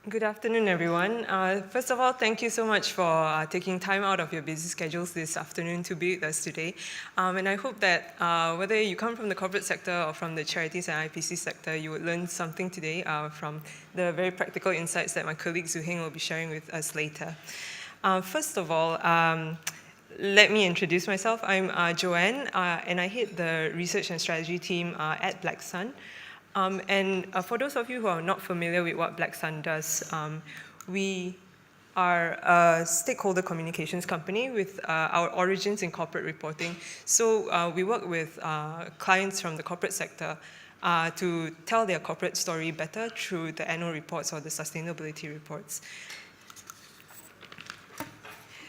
Good afternoon, everyone. First of all, thank you so much for taking time out of your busy schedules this afternoon to be with us today. And I hope that whether you come from the corporate sector or from the charities and IPC sector, you would learn something today from the very practical insights that my colleague Heng will be sharing with us later. First of all, let me introduce myself. I'm Joanne, and I head the research and strategy team at Black Sun. For those of you who are not familiar with what Black Sun does, we are a stakeholder communications company with our origins in corporate reporting. So we work with clients from the corporate sector to tell their corporate story better through the annual reports or the sustainability reports.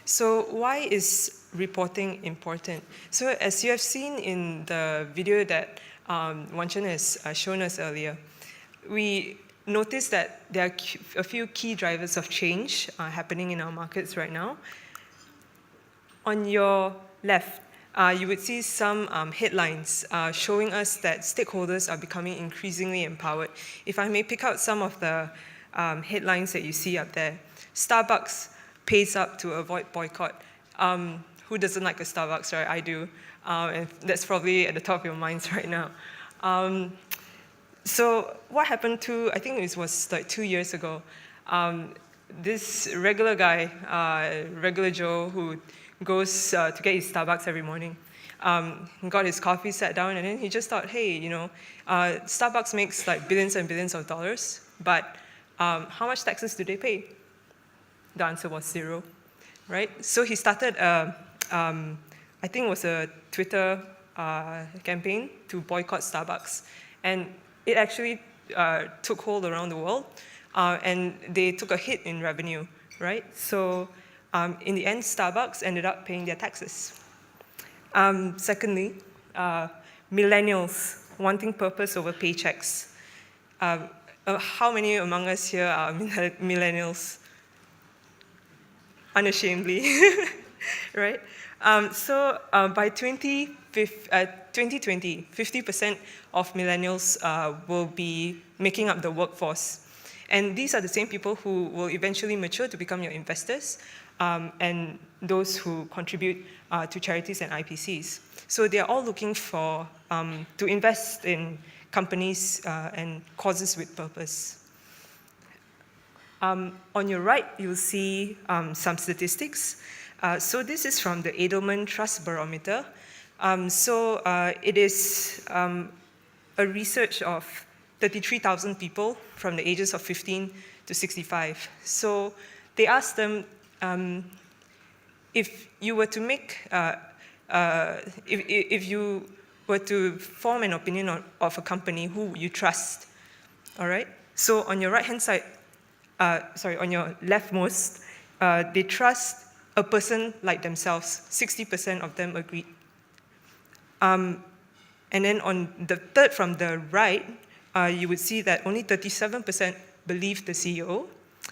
So why is reporting important? So as you have seen in the video that Wan Chen has shown us earlier, we noticed that there are a few key drivers of change happening in our markets right now. On your left, you would see some headlines showing us that stakeholders are becoming increasingly empowered. If I may pick out some of the headlines that you see up there. Starbucks pays up to avoid boycott. Who doesn't like a Starbucks, right? I do. And that's probably at the top of your minds right now. So what happened I think it was like 2 years ago, this regular guy, regular Joe, who goes to get his Starbucks every morning, got his coffee, sat down, and then he just thought, hey, Starbucks makes like billions and billions of dollars, but how much taxes do they pay? The answer was 0, right? So he started I think it was a Twitter campaign to boycott Starbucks. And it actually took hold around the world, and they took a hit in revenue, right? So in the end, Starbucks ended up paying their taxes. Secondly, millennials wanting purpose over paychecks. How many among us here are millennials? Unashamedly, right? So by 2020, 50% of millennials will be making up the workforce. And these are the same people who will eventually mature to become your investors and those who contribute to charities and IPCs. So they are all looking to invest in companies and causes with purpose. On your right, you'll see some statistics. So this is from the Edelman Trust Barometer. It is a research of 33,000 people from the ages of 15 to 65. So they asked them, if you were to make, if you were to form an opinion of a company, who would you trust? All right. So on your right-hand side, on your leftmost, they trust a person like themselves. 60% of them agreed. And then on the third from the right, you would see that only 37% believed the CEO,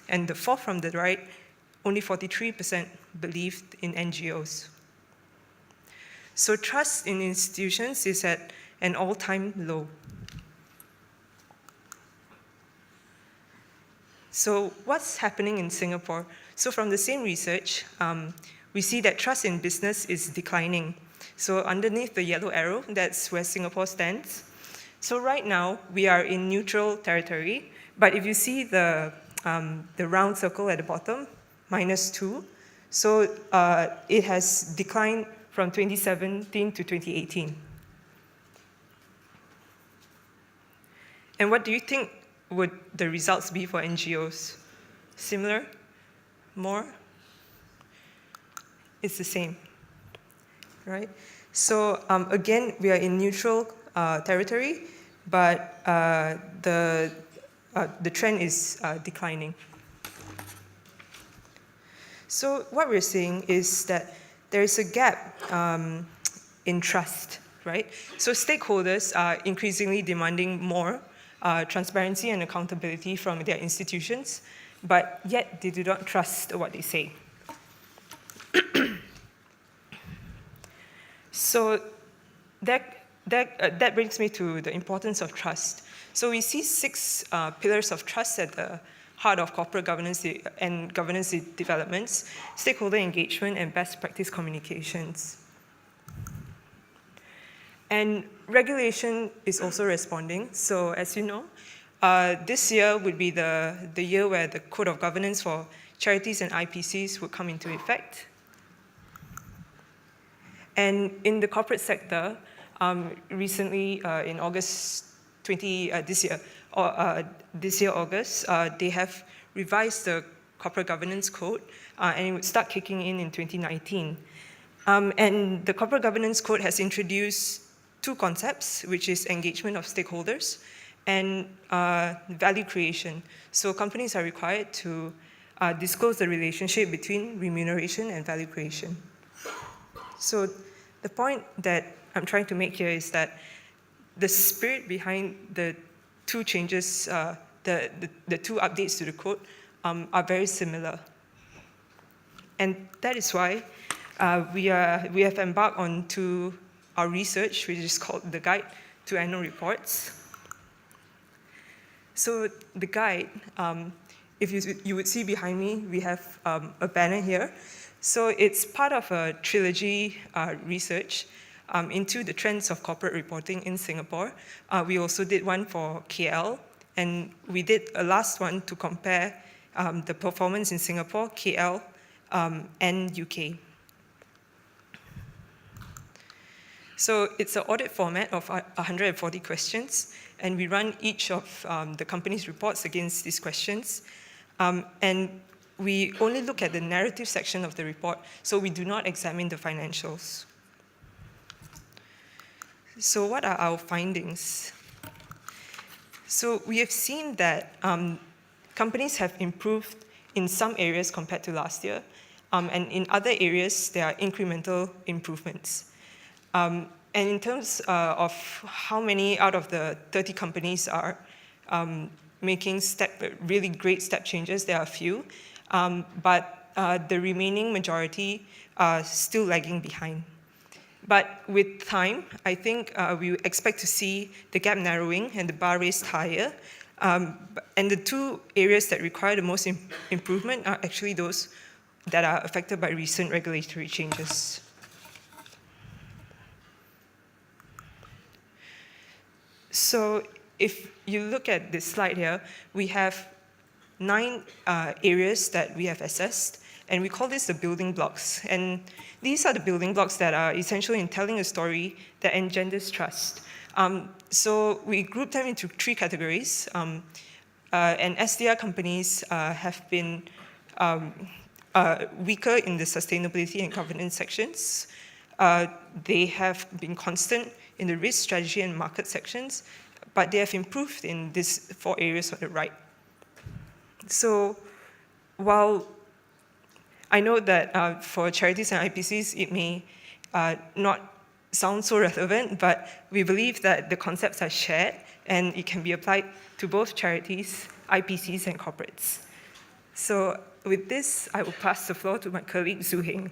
and the fourth from the right, only 43% believed in NGOs. So trust in institutions is at an all-time low. So what's happening in Singapore? So from the same research, we see that trust in business is declining. So underneath the yellow arrow, that's where Singapore stands. So right now, we are in neutral territory, but if you see the round circle at the bottom, -2, so it has declined from 2017 to 2018. And what do you think would the results be for NGOs? Similar? More? It's the same, right? So again, we are in neutral territory, but the trend is declining. So what we're seeing is that there is a gap in trust, right? So stakeholders are increasingly demanding more transparency and accountability from their institutions, but yet they do not trust what they say. So that brings me to the importance of trust. So we see 6 pillars of trust at the heart of corporate governance and governance developments, stakeholder engagement, and best practice communications. And regulation is also responding. So as you know, this year would be the year where the Code of Governance for charities and IPCs would come into effect. And in the corporate sector, recently in August this year August, they have revised the corporate governance code, and it would start kicking in 2019. And the corporate governance code has introduced two concepts, which is engagement of stakeholders and value creation. So companies are required to disclose the relationship between remuneration and value creation. So the point that I'm trying to make here is that the spirit behind the two changes, the two updates to the code are very similar. And that is why we have embarked on our research, which is called the Guide to Annual Reports. So the guide, if you would see behind me, we have a banner here. So it's part of a trilogy research into the trends of corporate reporting in Singapore. We also did one for KL, and we did a last one to compare the performance in Singapore, KL, and UK. So it's an audit format of 140 questions, and we run each of the company's reports against these questions. And we only look at the narrative section of the report, so we do not examine the financials. So what are our findings? So we have seen that companies have improved in some areas compared to last year, and in other areas, there are incremental improvements. And in terms of how many out of the 30 companies are making really great step changes, there are a few, but the remaining majority are still lagging behind. But with time, I think we expect to see the gap narrowing and the bar raised higher. And the two areas that require the most improvement are actually those that are affected by recent regulatory changes. So if you look at this slide here, we have 9 areas that we have assessed, and we call this the building blocks. And these are the building blocks that are essential in telling a story that engenders trust. So we group them into 3 categories. And SDR companies have been weaker in the sustainability and governance sections. They have been constant in the risk, strategy, and market sections, but they have improved in these 4 areas on the right. So while I know that for charities and IPCs, it may not sound so relevant, but we believe that the concepts are shared and it can be applied to both charities, IPCs, and corporates. So with this, I will pass the floor to my colleague, Heng.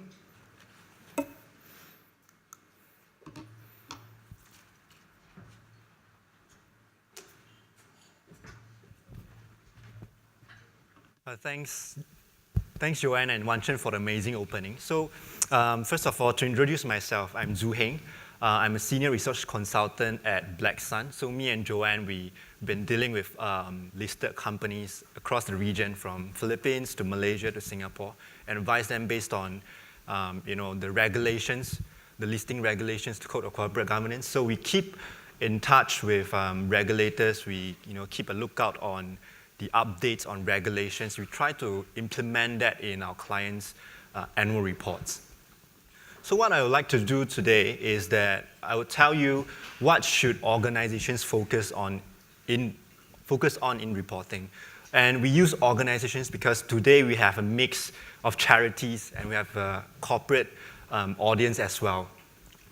Thanks, Joanne and Wanchan, for the amazing opening. So, first of all, to introduce myself, I'm Heng. I'm a senior research consultant at Black Sun. So, me and Joanne, we've been dealing with listed companies across the region, from Philippines to Malaysia to Singapore, and advise them based on, the regulations, the listing regulations, the Code of Corporate Governance. So, we keep in touch with regulators. We, keep a lookout on the updates on regulations. We try to implement that in our clients' annual reports. So what I would like to do today is that I would tell you what should organizations focus on in reporting. And we use organizations because today we have a mix of charities and we have a corporate audience as well.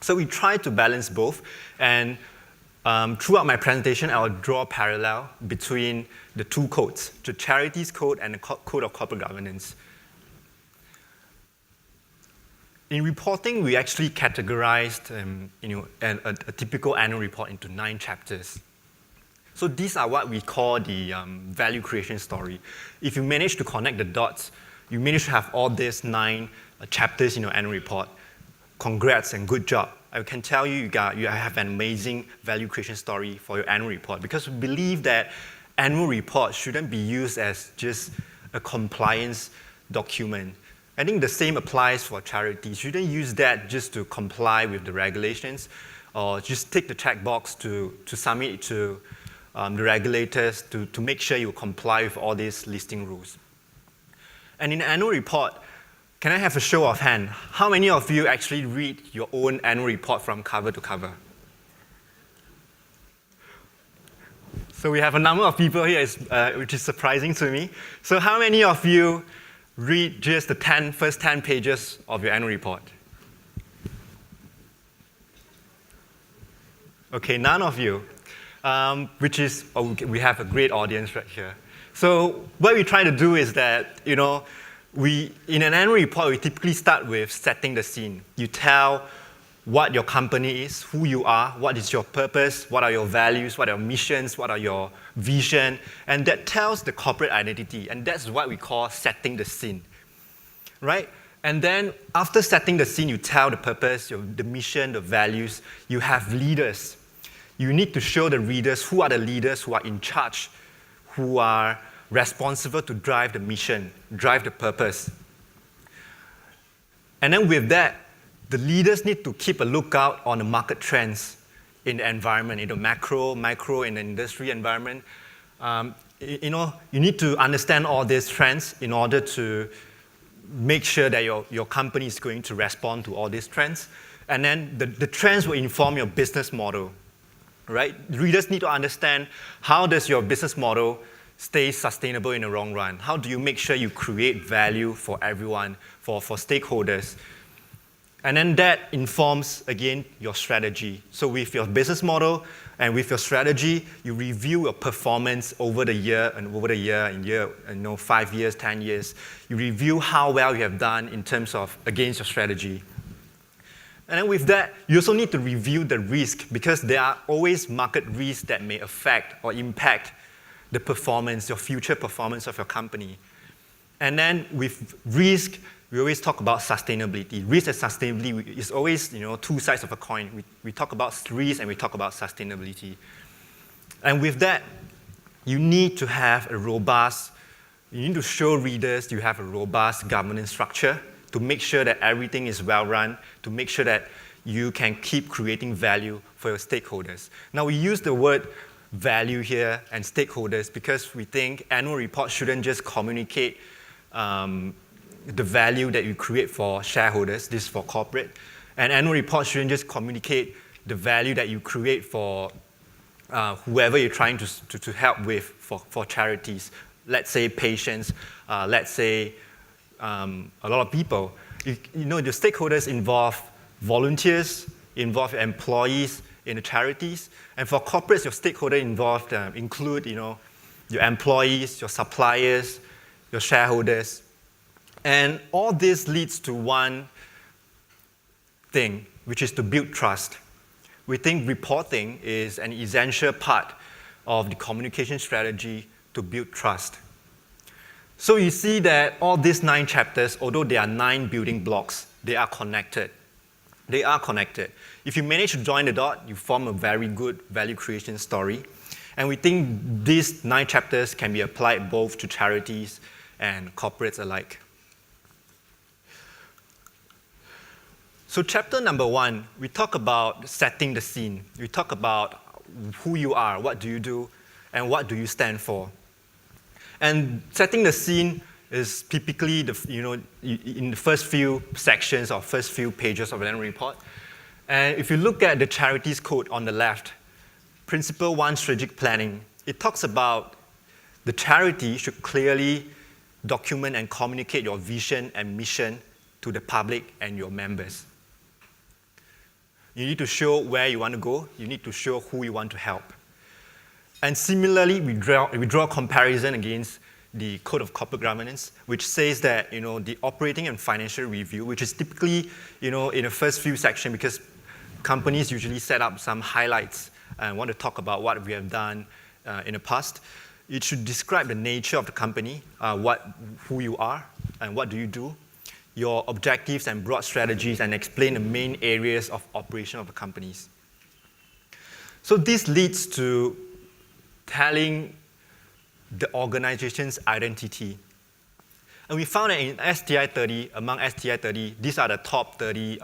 So we try to balance both. And throughout my presentation, I will draw a parallel between the 2 codes, the Charities Code and the Code of Corporate Governance. In reporting, we actually categorized a typical annual report into 9 chapters. So these are what we call the value creation story. If you manage to connect the dots, you manage to have all these 9 chapters in your annual report. Congrats and good job. I can tell you, you have an amazing value creation story for your annual report, because we believe that annual report shouldn't be used as just a compliance document. I think the same applies for charities. You shouldn't use that just to comply with the regulations or just tick the checkbox to submit it to the regulators to make sure you comply with all these listing rules. And in the annual report, can I have a show of hand? How many of you actually read your own annual report from cover to cover? So we have a number of people here, which is surprising to me. So how many of you read just the first 10 pages of your annual report? Okay, none of you, we have a great audience right here. So what we try to do is that, in an annual report, we typically start with setting the scene. You tell what your company is, who you are, what is your purpose, what are your values, what are your missions, what are your vision, and that tells the corporate identity, and that's what we call setting the scene, right? And then after setting the scene, you tell the purpose, the mission, the values. You have leaders. You need to show the readers who are the leaders who are in charge, who are responsible to drive the mission, drive the purpose. And then with that, the leaders need to keep a lookout on the market trends in the environment, in the macro, micro, in the industry environment. You need to understand all these trends in order to make sure that your company is going to respond to all these trends. And then the trends will inform your business model, right? Readers need to understand, how does your business model stay sustainable in the long run? How do you make sure you create value for everyone, for stakeholders? And then that informs, again, your strategy. So with your business model and with your strategy, you review your performance over the year, 5 years, 10 years. You review how well you have done in terms of against your strategy. And then with that, you also need to review the risk, because there are always market risks that may affect or impact the performance, your future performance of your company. And then with risk, we always talk about sustainability. Risk and sustainability is always, two sides of a coin. We talk about risk and we talk about sustainability. And with that, you need to have you need to show readers you have a robust governance structure to make sure that everything is well run, to make sure that you can keep creating value for your stakeholders. Now, we use the word value here and stakeholders because we think annual reports shouldn't just communicate the value that you create for shareholders, this is for corporate, and annual reports shouldn't just communicate the value that you create for whoever you're trying to help with for charities. Let's say patients, let's say a lot of people. The stakeholders involve volunteers, involve employees in the charities, and for corporates, your stakeholder involved include your employees, your suppliers, your shareholders, and all this leads to one thing, which is to build trust. We think reporting is an essential part of the communication strategy to build trust. So you see that all these 9 chapters, although there are 9 building blocks, they are connected. They are connected. If you manage to join the dot, you form a very good value creation story. And we think these 9 chapters can be applied both to charities and corporates alike. So chapter number 1, we talk about setting the scene. We talk about who you are, what do you do, and what do you stand for. And setting the scene is typically in the first few sections or first few pages of an annual report. And if you look at the charities code on the left, Principle 1, Strategic Planning, it talks about the charity should clearly document and communicate your vision and mission to the public and your members. You need to show where you want to go. You need to show who you want to help. And similarly, we draw a comparison against the Code of Corporate Governance, which says that the operating and financial review, which is typically in the first few sections, because companies usually set up some highlights and want to talk about what we have done in the past. It should describe the nature of the company, who you are, and what do you do, your objectives and broad strategies, and explain the main areas of operation of the companies. So this leads to telling the organization's identity. And we found that in STI 30, among STI 30, these are the top 30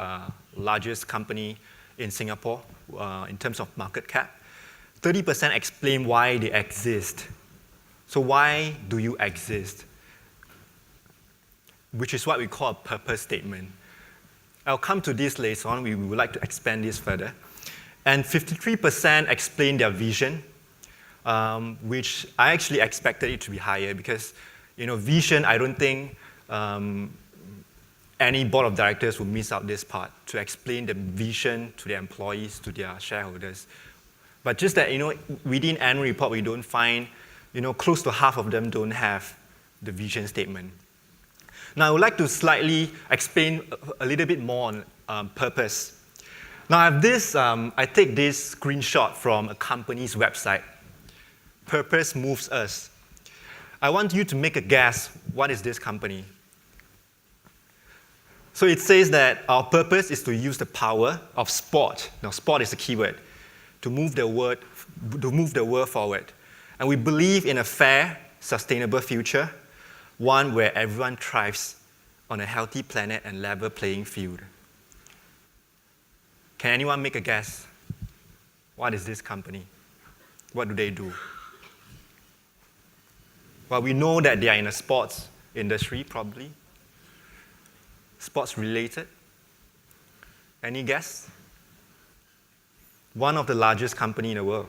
largest company in Singapore in terms of market cap. 30% explain why they exist. So why do you exist? Which is what we call a purpose statement. I'll come to this later on. We would like to expand this further. And 53% explain their vision, which I actually expected it to be higher because, vision, I don't think any board of directors will miss out this part to explain the vision to their employees, to their shareholders. But just that, within annual report, we don't find, close to half of them don't have the vision statement. Now, I would like to slightly explain a little bit more on purpose. Now, I take this screenshot from a company's website. Purpose moves us. I want you to make a guess. What is this company? So it says that our purpose is to use the power of sport. Now, sport is a keyword to move the world forward. And we believe in a fair, sustainable future, one where everyone thrives on a healthy planet and level playing field. Can anyone make a guess? What is this company? What do they do? Well, we know that they are in a sports industry, probably. Sports related. Any guess? One of the largest company in the world.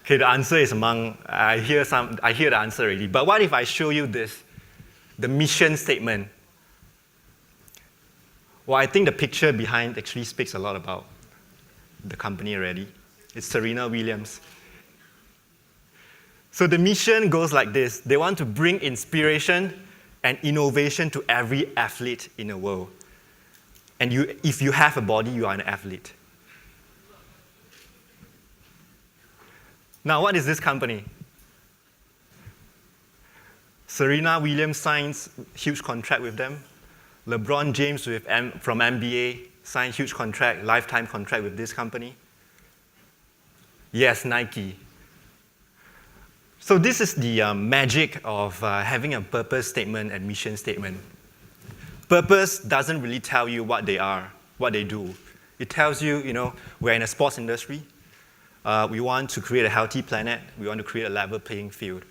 Okay, the answer is I hear the answer already. But what if I show you this, the mission statement? Well, I think the picture behind actually speaks a lot about the company already. It's Serena Williams. So the mission goes like this. They want to bring inspiration and innovation to every athlete in the world. And if you have a body, you are an athlete. Now, what is this company? Serena Williams signs huge contract with them. LeBron James from NBA signed huge contract, lifetime contract with this company. Yes, Nike. So this is the magic of having a purpose statement and mission statement. Purpose doesn't really tell you what they are, what they do. It tells you, we're in a sports industry. We want to create a healthy planet. We want to create a level playing field.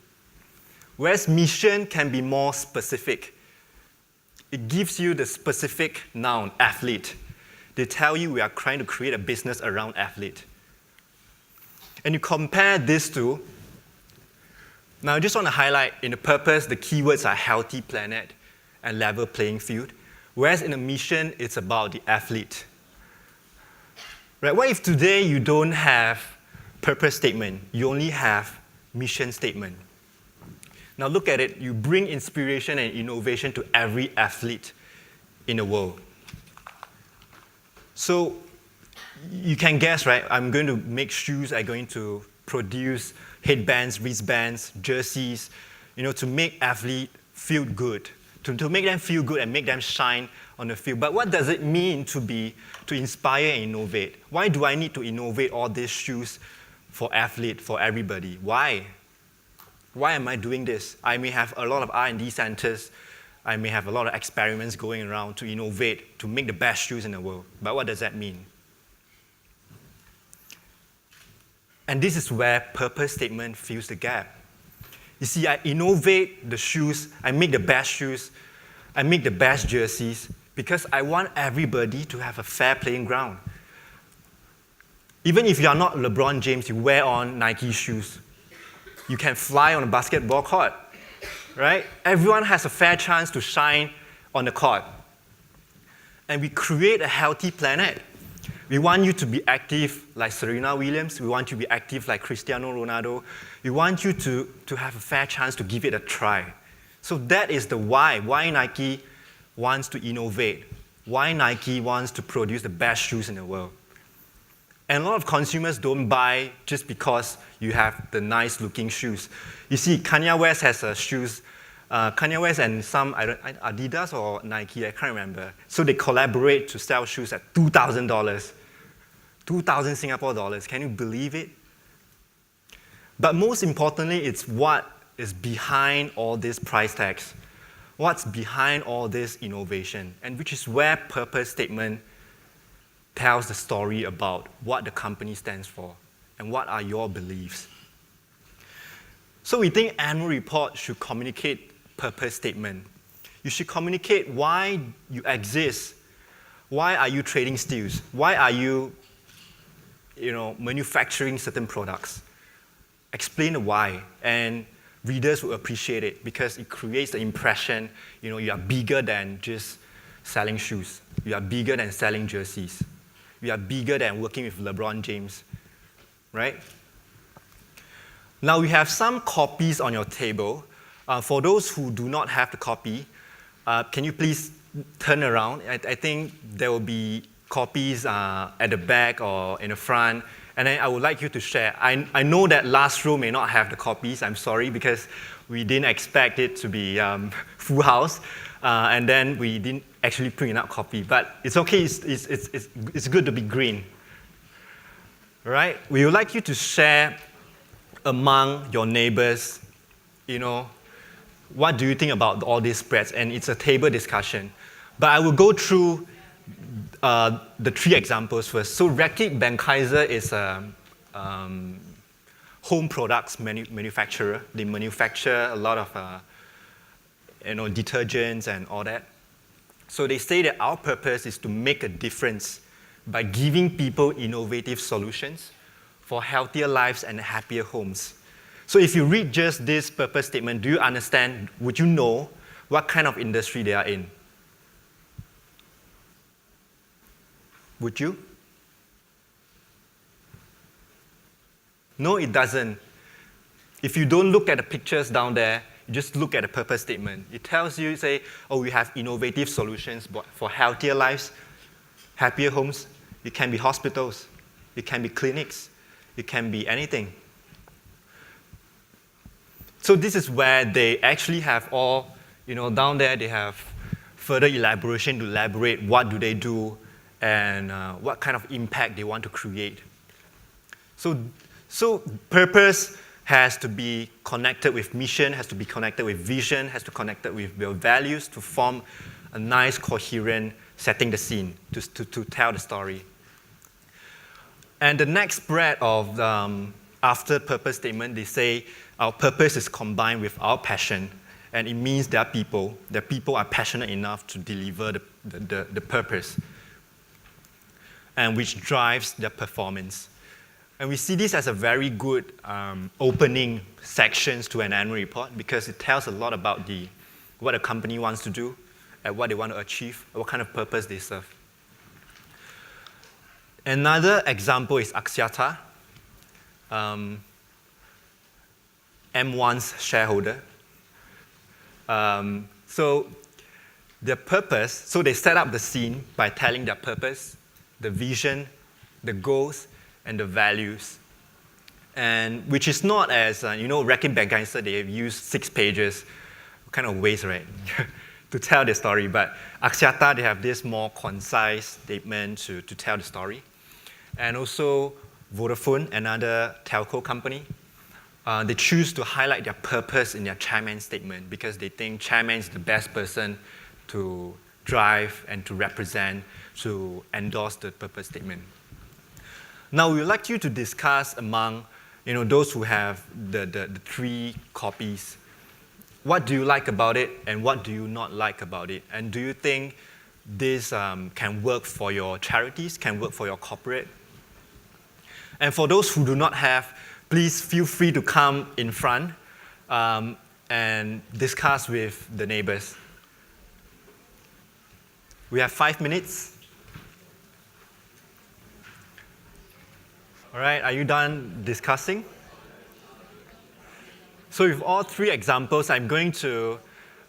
Whereas mission can be more specific. It gives you the specific noun, athlete. They tell you we are trying to create a business around athlete. And you compare this to, now I just want to highlight in the purpose, the keywords are healthy planet and level playing field. Whereas in the mission, it's about the athlete. Right? What if today you don't have purpose statement, you only have mission statement? Now look at it, you bring inspiration and innovation to every athlete in the world. So you can guess, right? I'm going to make shoes, I'm going to produce headbands, wristbands, jerseys, to make athletes feel good, to make them feel good and make them shine on the field. But what does it mean to inspire and innovate? Why do I need to innovate all these shoes for athletes, for everybody? Why? Why am I doing this? I may have a lot of R&D centers. I may have a lot of experiments going around to innovate, to make the best shoes in the world. But what does that mean? And this is where purpose statement fills the gap. You see, I innovate the shoes, I make the best shoes, I make the best jerseys, because I want everybody to have a fair playing ground. Even if you are not LeBron James, you wear on Nike shoes. You can fly on a basketball court, right? Everyone has a fair chance to shine on the court. And we create a healthy planet. We want you to be active like Serena Williams. We want you to be active like Cristiano Ronaldo. We want you to have a fair chance to give it a try. So that is the why Nike wants to innovate, why Nike wants to produce the best shoes in the world. And a lot of consumers don't buy just because you have the nice looking shoes. You see, Kanye West has shoes, Kanye West and some, Adidas or Nike, I can't remember. So they collaborate to sell shoes at $2,000. 2,000 Singapore dollars, can you believe it? But most importantly, it's what is behind all these price tags. What's behind all this innovation, and which is where purpose statement tells the story about what the company stands for and what are your beliefs. So we think annual report should communicate purpose statement. You should communicate why you exist. Why are you trading steels? Why are you, manufacturing certain products? Explain the why, and readers will appreciate it because it creates the impression, you are bigger than just selling shoes. You are bigger than selling jerseys. You are bigger than working with LeBron James, right? Now we have some copies on your table. For those who do not have the copy, can you please turn around? I think there will be copies at the back or in the front. And then I would like you to share. I know that last row may not have the copies. I'm sorry, because we didn't expect it to be full house. And then we didn't actually print out copy. But it's okay, it's good to be green. All right? We would like you to share among your neighbors, what do you think about all these spreads? And it's a table discussion. But I will go through the three examples first. So Reckitt Benckiser is a home products manufacturer. They manufacture a lot of detergents and all that. So they say that our purpose is to make a difference by giving people innovative solutions for healthier lives and happier homes. So if you read just this purpose statement, do you understand, would you know what kind of industry they are in? Would you? No, it doesn't. If you don't look at the pictures down there, you just look at the purpose statement. It tells you, we have innovative solutions for healthier lives, happier homes. It can be hospitals. It can be clinics. It can be anything. So this is where they actually have all, down there they have further elaboration to elaborate what do they do and what kind of impact they want to create. So purpose has to be connected with mission, has to be connected with vision, has to connect with your values to form a nice, coherent, setting the scene, to tell the story. And the next spread of after purpose statement, they say our purpose is combined with our passion, and it means that people are passionate enough to deliver the purpose, and which drives their performance. And we see this as a very good opening sections to an annual report because it tells a lot about what a company wants to do, and what they want to achieve, what kind of purpose they serve. Another example is Axiata, M1's shareholder. So their purpose, so they set up the scene by telling their purpose, the vision, the goals, and the values. And which is not as, Reckitt Benckiser, they have used 6 pages, kind of waste, right, to tell the story. But Axiata, they have this more concise statement to tell the story. And also Vodafone, another telco company, they choose to highlight their purpose in their chairman statement because they think chairman is the best person to drive and to represent, to endorse the purpose statement. Now, we would like you to discuss among those who have the 3 copies. What do you like about it and what do you not like about it? And do you think this can work for your charities, can work for your corporate? And for those who do not have, please feel free to come in front and discuss with the neighbors. We have 5 minutes. All right, are you done discussing? So with all 3 examples, I'm going to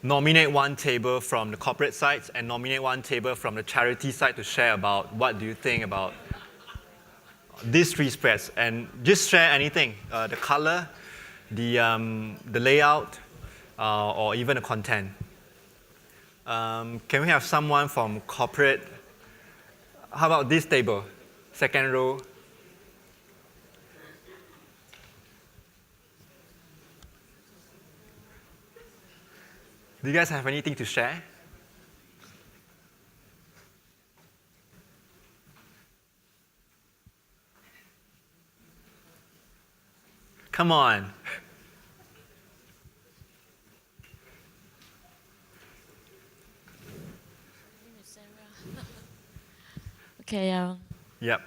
nominate one table from the corporate side and nominate one table from the charity side to share about what do you think about these three spreads. And just share anything, the color, the layout, or even the content. Can we have someone from corporate? How about this table, second row? Do you guys have anything to share? Come on. Okay. Yep.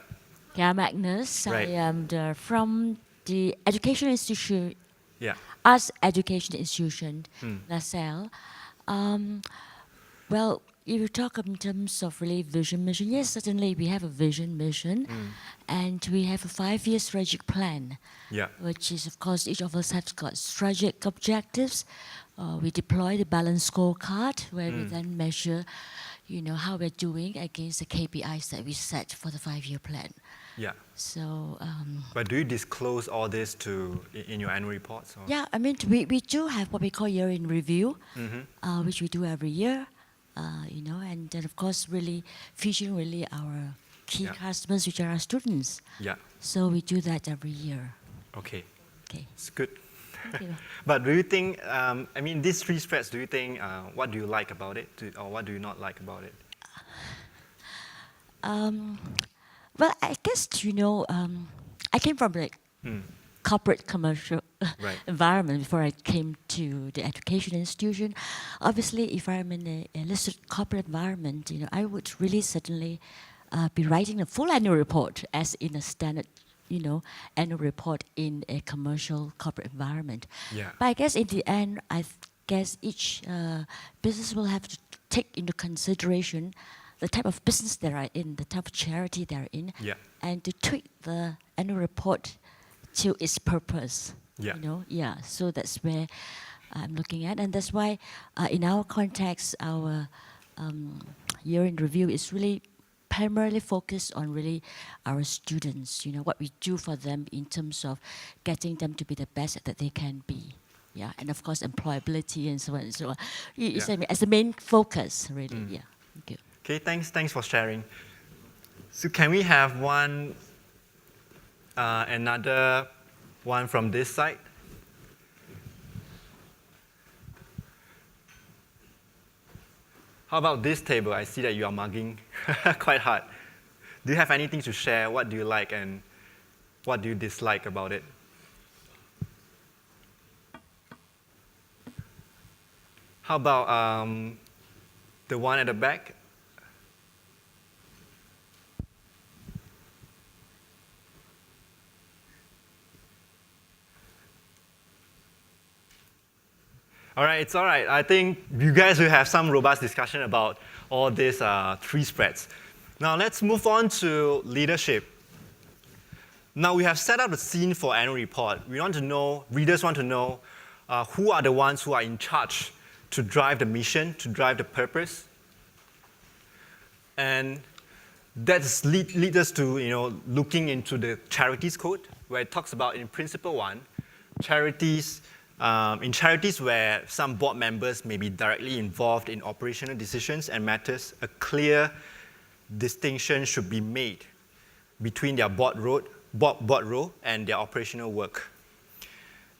Yeah, I'm Agnes. Right. I am from the education institution, Yeah. Arts Education Institution, LaSalle. Well, if you talk in terms of really vision mission, yes, certainly we have a vision mission, and we have a 5-year strategic plan. Yeah. Which is, of course, each of us has got strategic objectives. We deploy the balance scorecard where we then measure, how we're doing against the KPIs that we set for the 5-year plan. Yeah. So. But do you disclose all this in your annual reports? Or? Yeah, I mean, we do have what we call year in review, which we do every year, and then of course really featuring really our key customers, which are our students. Yeah. So we do that every year. Okay. Okay. It's good. Thank you. But do you think, these three spreads, do you think, what do you like about it, or what do you not like about it? Well, I guess, I came from like corporate commercial Right. environment before I came to the education institution. Obviously, if I'm in a listed corporate environment, I would really certainly be writing a full annual report as in a standard, annual report in a commercial corporate environment. Yeah. But I guess in the end, I guess each business will have to take into consideration the type of business they are in, the type of charity they are in, Yeah. and to tweak the annual report to its purpose. Yeah. So that's where I'm looking at, and that's why in our context, our year in review is really primarily focused on really our students. What we do for them in terms of getting them to be the best that they can be. Yeah, and of course employability and so on and so on. It's as the main focus, really. Yeah. Thank you. Okay, thanks for sharing. So can we have another one from this side? How about this table? I see that you are mugging quite hard. Do you have anything to share? What do you like and what do you dislike about it? How about the one at the back? All right, it's all right. I think you guys will have some robust discussion about all these three spreads. Now let's move on to leadership. Now we have set up the scene for annual report. Readers want to know who are the ones who are in charge to drive the mission, to drive the purpose. And that leads us to looking into the charities code, where it talks about in principle 1, charities. In charities where some board members may be directly involved in operational decisions and matters, a clear distinction should be made between their board role and their operational work.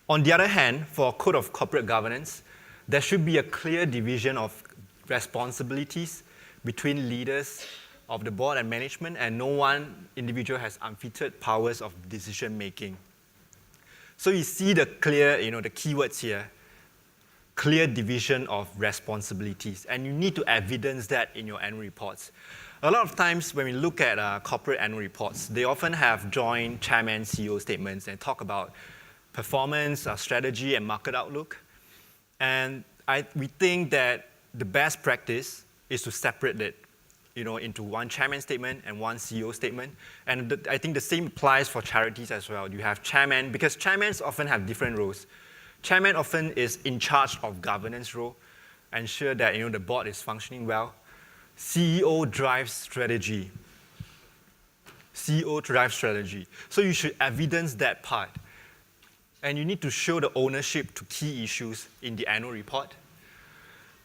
On the other hand, for a code of corporate governance, there should be a clear division of responsibilities between leaders of the board and management, and no one individual has unfettered powers of decision making. So you see the clear, the keywords here, clear division of responsibilities, and you need to evidence that in your annual reports. A lot of times when we look at corporate annual reports, they often have joint chairman CEO statements and talk about performance, strategy, and market outlook. And we think that the best practice is to separate it into one chairman statement and one CEO statement. And I think the same applies for charities as well. You have chairman, because chairmen often have different roles. Chairman often is in charge of governance role, ensure that the board is functioning well. CEO drives strategy. CEO drives strategy. So you should evidence that part. And you need to show the ownership to key issues in the annual report.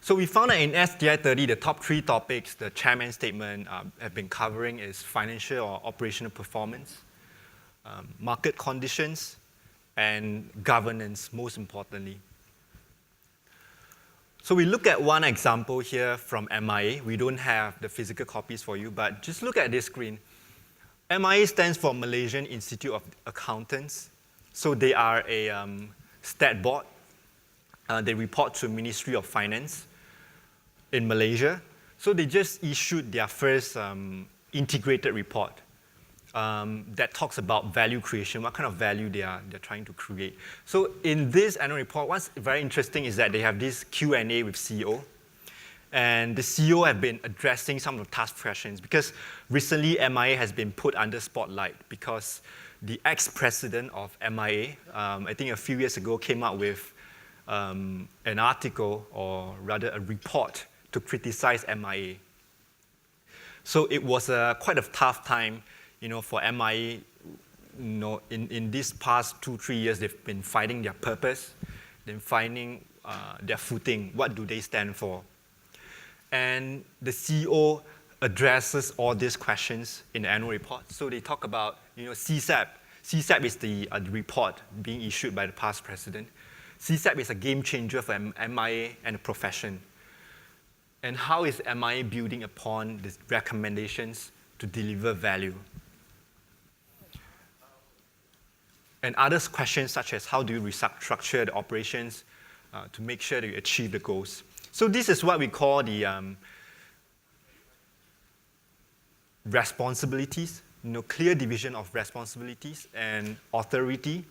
So we found that in STI 30, the top 3 topics the chairman's statement have been covering is financial or operational performance, market conditions, and governance, most importantly. So we look at one example here from MIA. We don't have the physical copies for you, but just look at this screen. MIA stands for Malaysian Institute of Accountants. So they are a stat board. They report to Ministry of Finance in Malaysia. So they just issued their first integrated report that talks about value creation, what kind of value they're trying to create. So in this annual report, what's very interesting is that they have this Q&A with CEO. And the CEO have been addressing some of the tough questions because recently MIA has been put under spotlight because the ex-president of MIA, I think a few years ago, came out with an article, or rather a report, to criticize MIA. So it was quite a tough time, for MIA. In these past 2-3 years, they've been finding their purpose, then finding their footing. What do they stand for? And the CEO addresses all these questions in the annual report. So they talk about, CSAP. CSAP is the report being issued by the past president. CSAP is a game changer for MIA and the profession. And how is MIA building upon the recommendations to deliver value? And other questions such as how do you restructure the operations to make sure that you achieve the goals. So this is what we call the responsibilities, clear division of responsibilities and authority.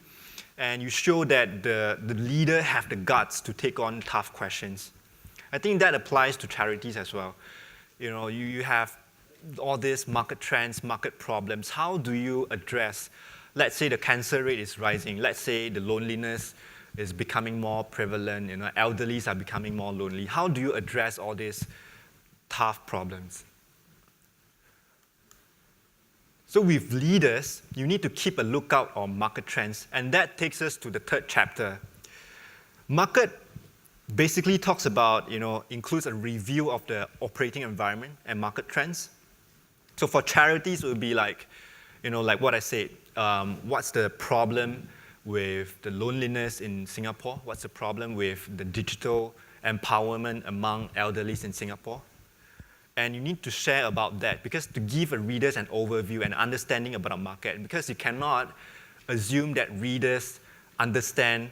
And you show that the leader have the guts to take on tough questions. I think that applies to charities as well. You have all these market trends, market problems. How do you address, let's say the cancer rate is rising, let's say the loneliness is becoming more prevalent, elderlies are becoming more lonely. How do you address all these tough problems? So with leaders, you need to keep a lookout on market trends, and that takes us to the 3rd chapter. Market basically talks about, includes a review of the operating environment and market trends. So for charities, it would be like what I said, what's the problem with the loneliness in Singapore? What's the problem with the digital empowerment among elderlies in Singapore? And you need to share about that because to give readers an overview and understanding about a market, because you cannot assume that readers understand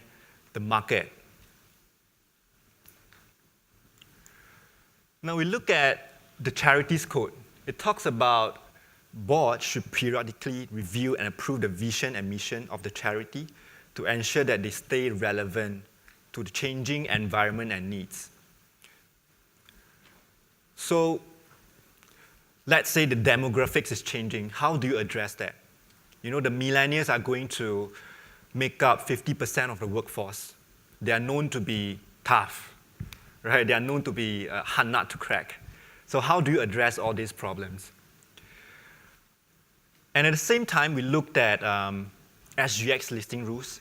the market. Now we look at the Charities Code. It talks about boards should periodically review and approve the vision and mission of the charity to ensure that they stay relevant to the changing environment and needs. So let's say the demographics is changing. How do you address that? The millennials are going to make up 50% of the workforce. They are known to be tough, right? They are known to be a hard nut to crack. So how do you address all these problems? And at the same time, we looked at SGX listing rules.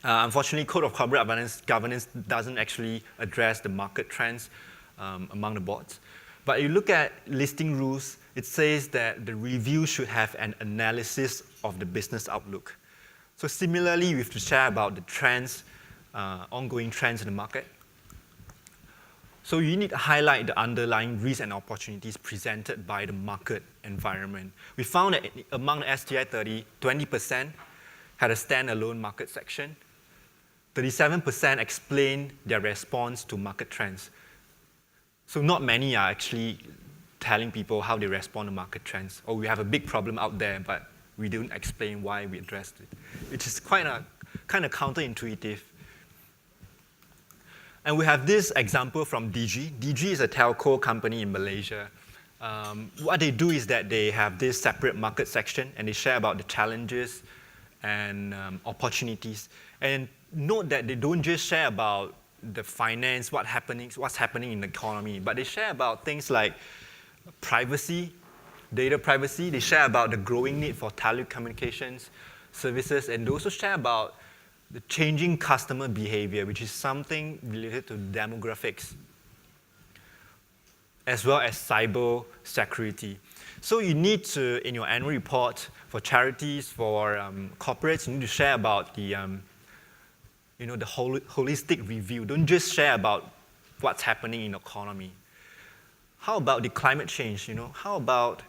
Unfortunately, Code of Corporate Governance doesn't actually address the market trends among the boards. But you look at listing rules, it says that the review should have an analysis of the business outlook. So similarly, we have to share about the trends, ongoing trends in the market. So you need to highlight the underlying risks and opportunities presented by the market environment. We found that among the STI 30, 20% had a standalone market section. 37% explained their response to market trends. So not many are actually telling people how they respond to market trends. Or we have a big problem out there, but we didn't explain why we addressed it, which is kind of counterintuitive. And we have this example from DG. DG is a telco company in Malaysia. What they do is that they have this separate market section, and they share about the challenges and opportunities. And note that they don't just share about the finance, what's happening in the economy, but they share about things like privacy, data privacy. They share about the growing need for telecommunications services, and they also share about the changing customer behavior, which is something related to demographics, as well as cyber security. So you need to, in your annual report for charities, for corporates, you need to share about the holistic review. Don't just share about what's happening in the economy. How about the climate change? How about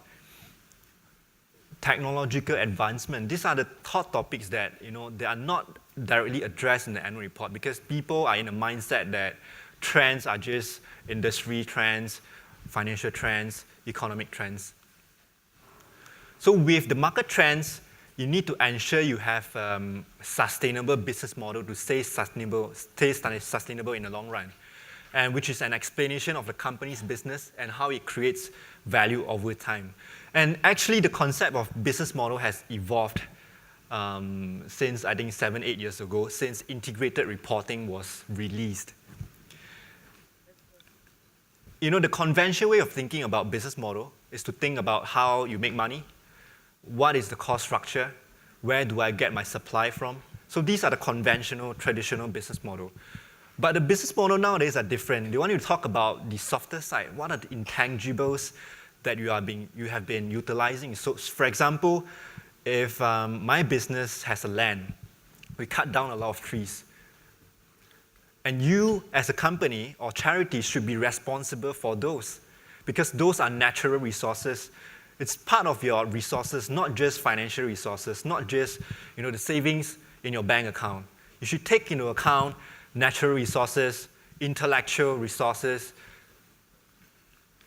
technological advancement? These are the hot topics that they are not directly addressed in the annual report, because people are in a mindset that trends are just industry trends, financial trends, economic trends. So with the market trends, you need to ensure you have a sustainable business model to stay sustainable in the long run, and which is an explanation of the company's business and how it creates value over time. And actually, the concept of business model has evolved since, I think, 7-8 years ago, since integrated reporting was released. The conventional way of thinking about business model is to think about how you make money, what is the cost structure, where do I get my supply from. So these are the conventional, traditional business model. But the business model nowadays are different. They want you to talk about the softer side. What are the intangibles that you have been utilizing? So for example, if my business has a land, we cut down a lot of trees. And you, as a company or charity, should be responsible for those, because those are natural resources. It's part of your resources, not just financial resources, not just the savings in your bank account. You should take into account natural resources, intellectual resources,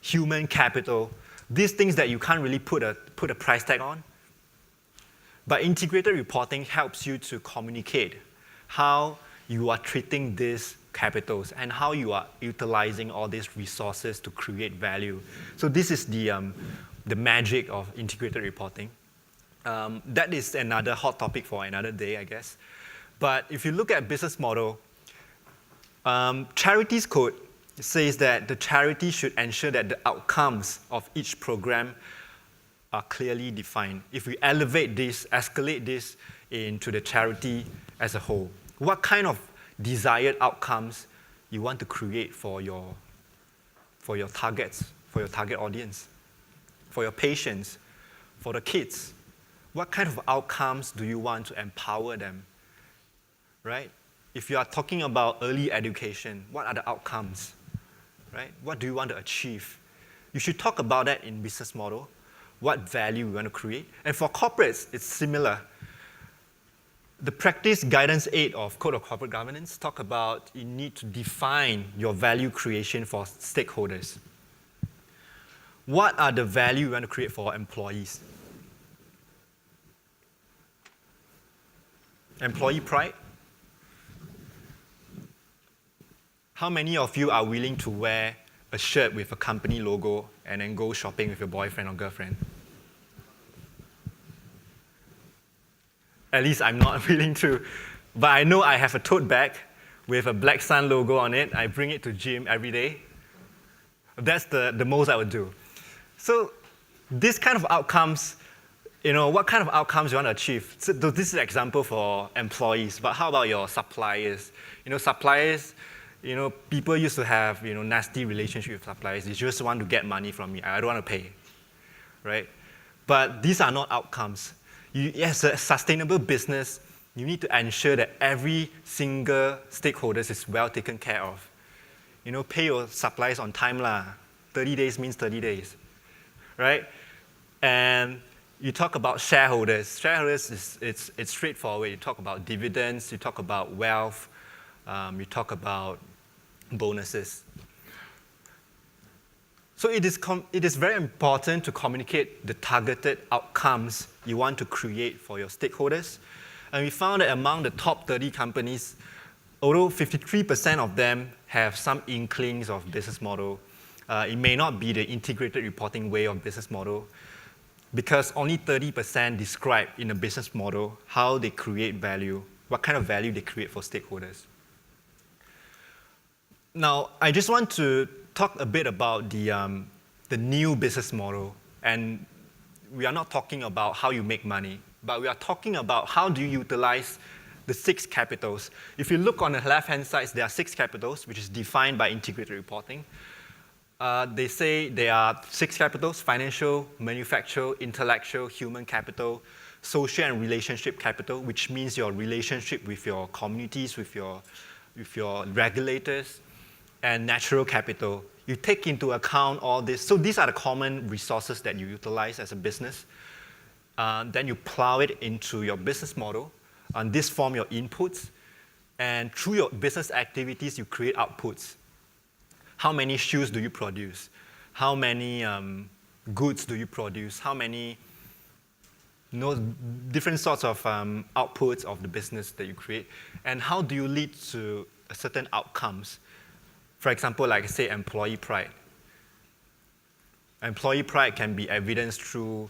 human capital, these things that you can't really put a price tag on. But integrated reporting helps you to communicate how you are treating these capitals and how you are utilizing all these resources to create value. So this is the magic of integrated reporting. That is another hot topic for another day, I guess. But if you look at business model, Charities Code says that the charity should ensure that the outcomes of each program are clearly defined. If we elevate this, escalate this into the charity as a whole, what kind of desired outcomes you want to create for your targets, for your target audience, for your patients, for the kids? What kind of outcomes do you want to empower them, right? If you are talking about early education, what are the outcomes, right? What do you want to achieve? You should talk about that in business model, what value we want to create. And for corporates, it's similar. The Practice Guidance 8 of Code of Corporate Governance talk about you need to define your value creation for stakeholders. What are the value you want to create for employees? Employee pride. How many of you are willing to wear a shirt with a company logo and then go shopping with your boyfriend or girlfriend? At least I'm not willing to. But I know I have a tote bag with a Black Sun logo on it. I bring it to gym every day. That's the most I would do. So this kind of outcomes, what kind of outcomes you want to achieve? So this is an example for employees, but how about your suppliers? Suppliers, people used to have, nasty relationship with suppliers. They just want to get money from me. I don't want to pay, right? But these are not outcomes. As a sustainable business, you need to ensure that every single stakeholder is well taken care of. Pay your suppliers on time lah. 30 days means 30 days, right? And you talk about shareholders. Shareholders, it's straightforward. You talk about dividends, you talk about wealth, you talk about bonuses. So it is very important to communicate the targeted outcomes you want to create for your stakeholders. And we found that among the top 30 companies, although 53% of them have some inklings of business model, it may not be the integrated reporting way of business model, because only 30% describe in a business model how they create value, what kind of value they create for stakeholders. Now, I just want to talk a bit about the new business model. And we are not talking about how you make money, but we are talking about how do you utilize the 6 capitals. If you look on the left-hand side, there are 6 capitals, which is defined by integrated reporting. They say there are 6 capitals: financial, manufactural, intellectual, human capital, social and relationship capital, which means your relationship with your communities, with your regulators, and natural capital. You take into account all this. So these are the common resources that you utilize as a business. Then you plow it into your business model. And this form your inputs. And through your business activities, you create outputs. How many shoes do you produce? How many goods do you produce? How many different sorts of outputs of the business that you create? And how do you lead to certain outcomes? For example, like I say, employee pride. Employee pride can be evidenced through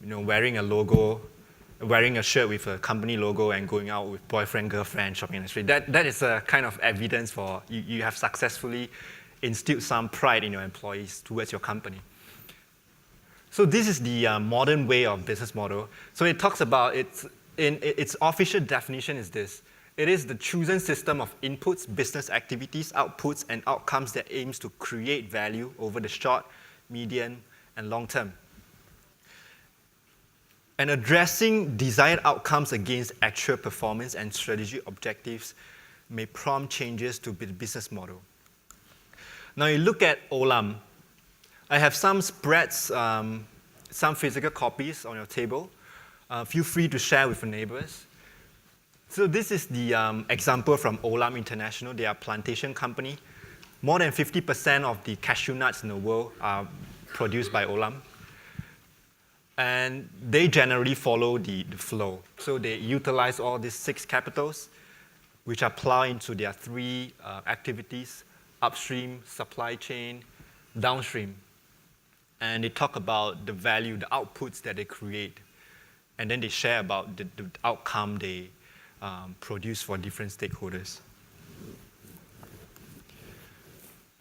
wearing a shirt with a company logo and going out with boyfriend, girlfriend, shopping in the street. That is a kind of evidence for you have successfully instilled some pride in your employees towards your company. So this is the modern way of business model. So it talks about, its official definition is this: it is the chosen system of inputs, business activities, outputs, and outcomes that aims to create value over the short, medium, and long term. And addressing desired outcomes against actual performance and strategic objectives may prompt changes to the business model. Now you look at Olam. I have some spreads, some physical copies on your table. Feel free to share with your neighbors. So this is the example from Olam International. They are a plantation company. More than 50% of the cashew nuts in the world are produced by Olam. And they generally follow the flow. So they utilize all these 6 capitals, which are plowed into their 3 activities: upstream, supply chain, downstream. And they talk about the value, the outputs that they create. And then they share about the outcome they produce for different stakeholders.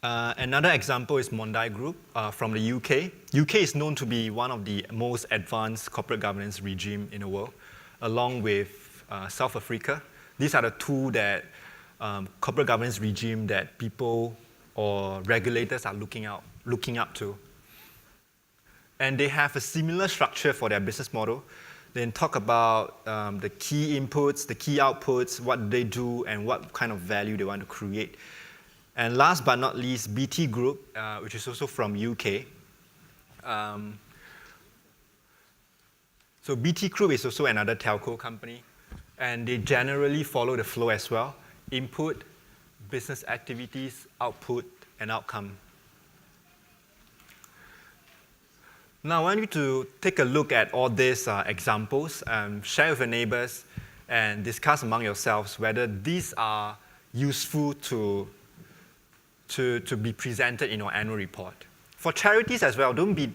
Another example is Mondai Group from the UK. UK is known to be one of the most advanced corporate governance regime in the world, along with South Africa. These are the 2 that corporate governance regime that people or regulators are looking up to. And they have a similar structure for their business model. Then talk about the key inputs, the key outputs, what they do, and what kind of value they want to create. And last but not least, BT Group, which is also from UK. So BT Group is also another telco company, and they generally follow the flow as well: input, business activities, output, and outcome. Now, I want you to take a look at all these examples, share with your neighbors, and discuss among yourselves whether these are useful to be presented in your annual report. For charities as well, don't be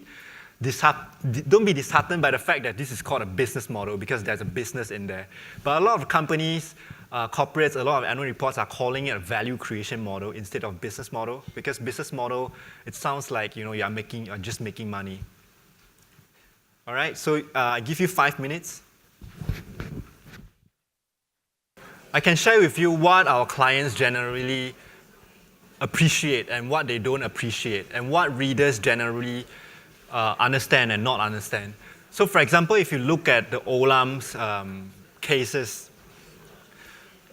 disheartened by the fact that this is called a business model, because there's a business in there. But a lot of companies, corporates, a lot of annual reports are calling it a value creation model instead of business model, because business model, it sounds like you're just making money. All right, so I give you 5 minutes. I can share with you what our clients generally appreciate and what they don't appreciate, and what readers generally understand and not understand. So for example, if you look at the Olam's cases,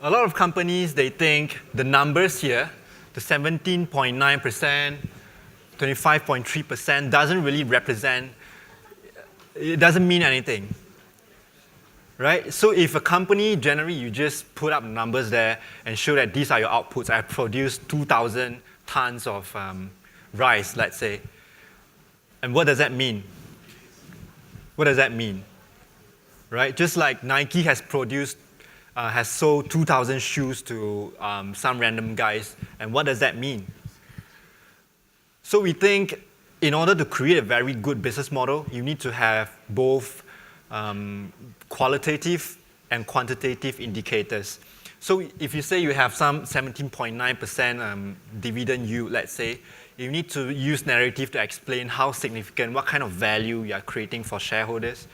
a lot of companies, they think the numbers here, the 17.9%, 25.3% doesn't really represent, it doesn't mean anything, right? So if a company, generally you just put up numbers there and show that these are your outputs. I produced 2,000 tons of rice, let's say. And what does that mean? What does that mean? Right? Just like Nike has sold 2,000 shoes to some random guys. And what does that mean? So we think in order to create a very good business model, you need to have both qualitative and quantitative indicators. So if you say you have some 17.9% dividend yield, let's say, you need to use narrative to explain how significant, what kind of value you are creating for shareholders,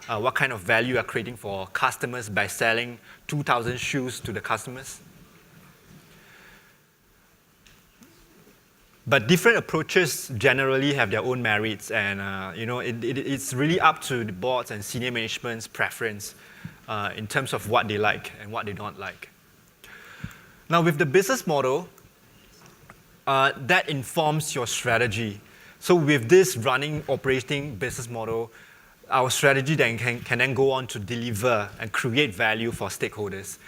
what kind of value you are creating for customers by selling 2,000 shoes to the customers. But different approaches generally have their own merits, and it's really up to the boards and senior management's preference in terms of what they like and what they don't like. Now, with the business model, that informs your strategy. So with this running, operating business model, our strategy then can then go on to deliver and create value for stakeholders.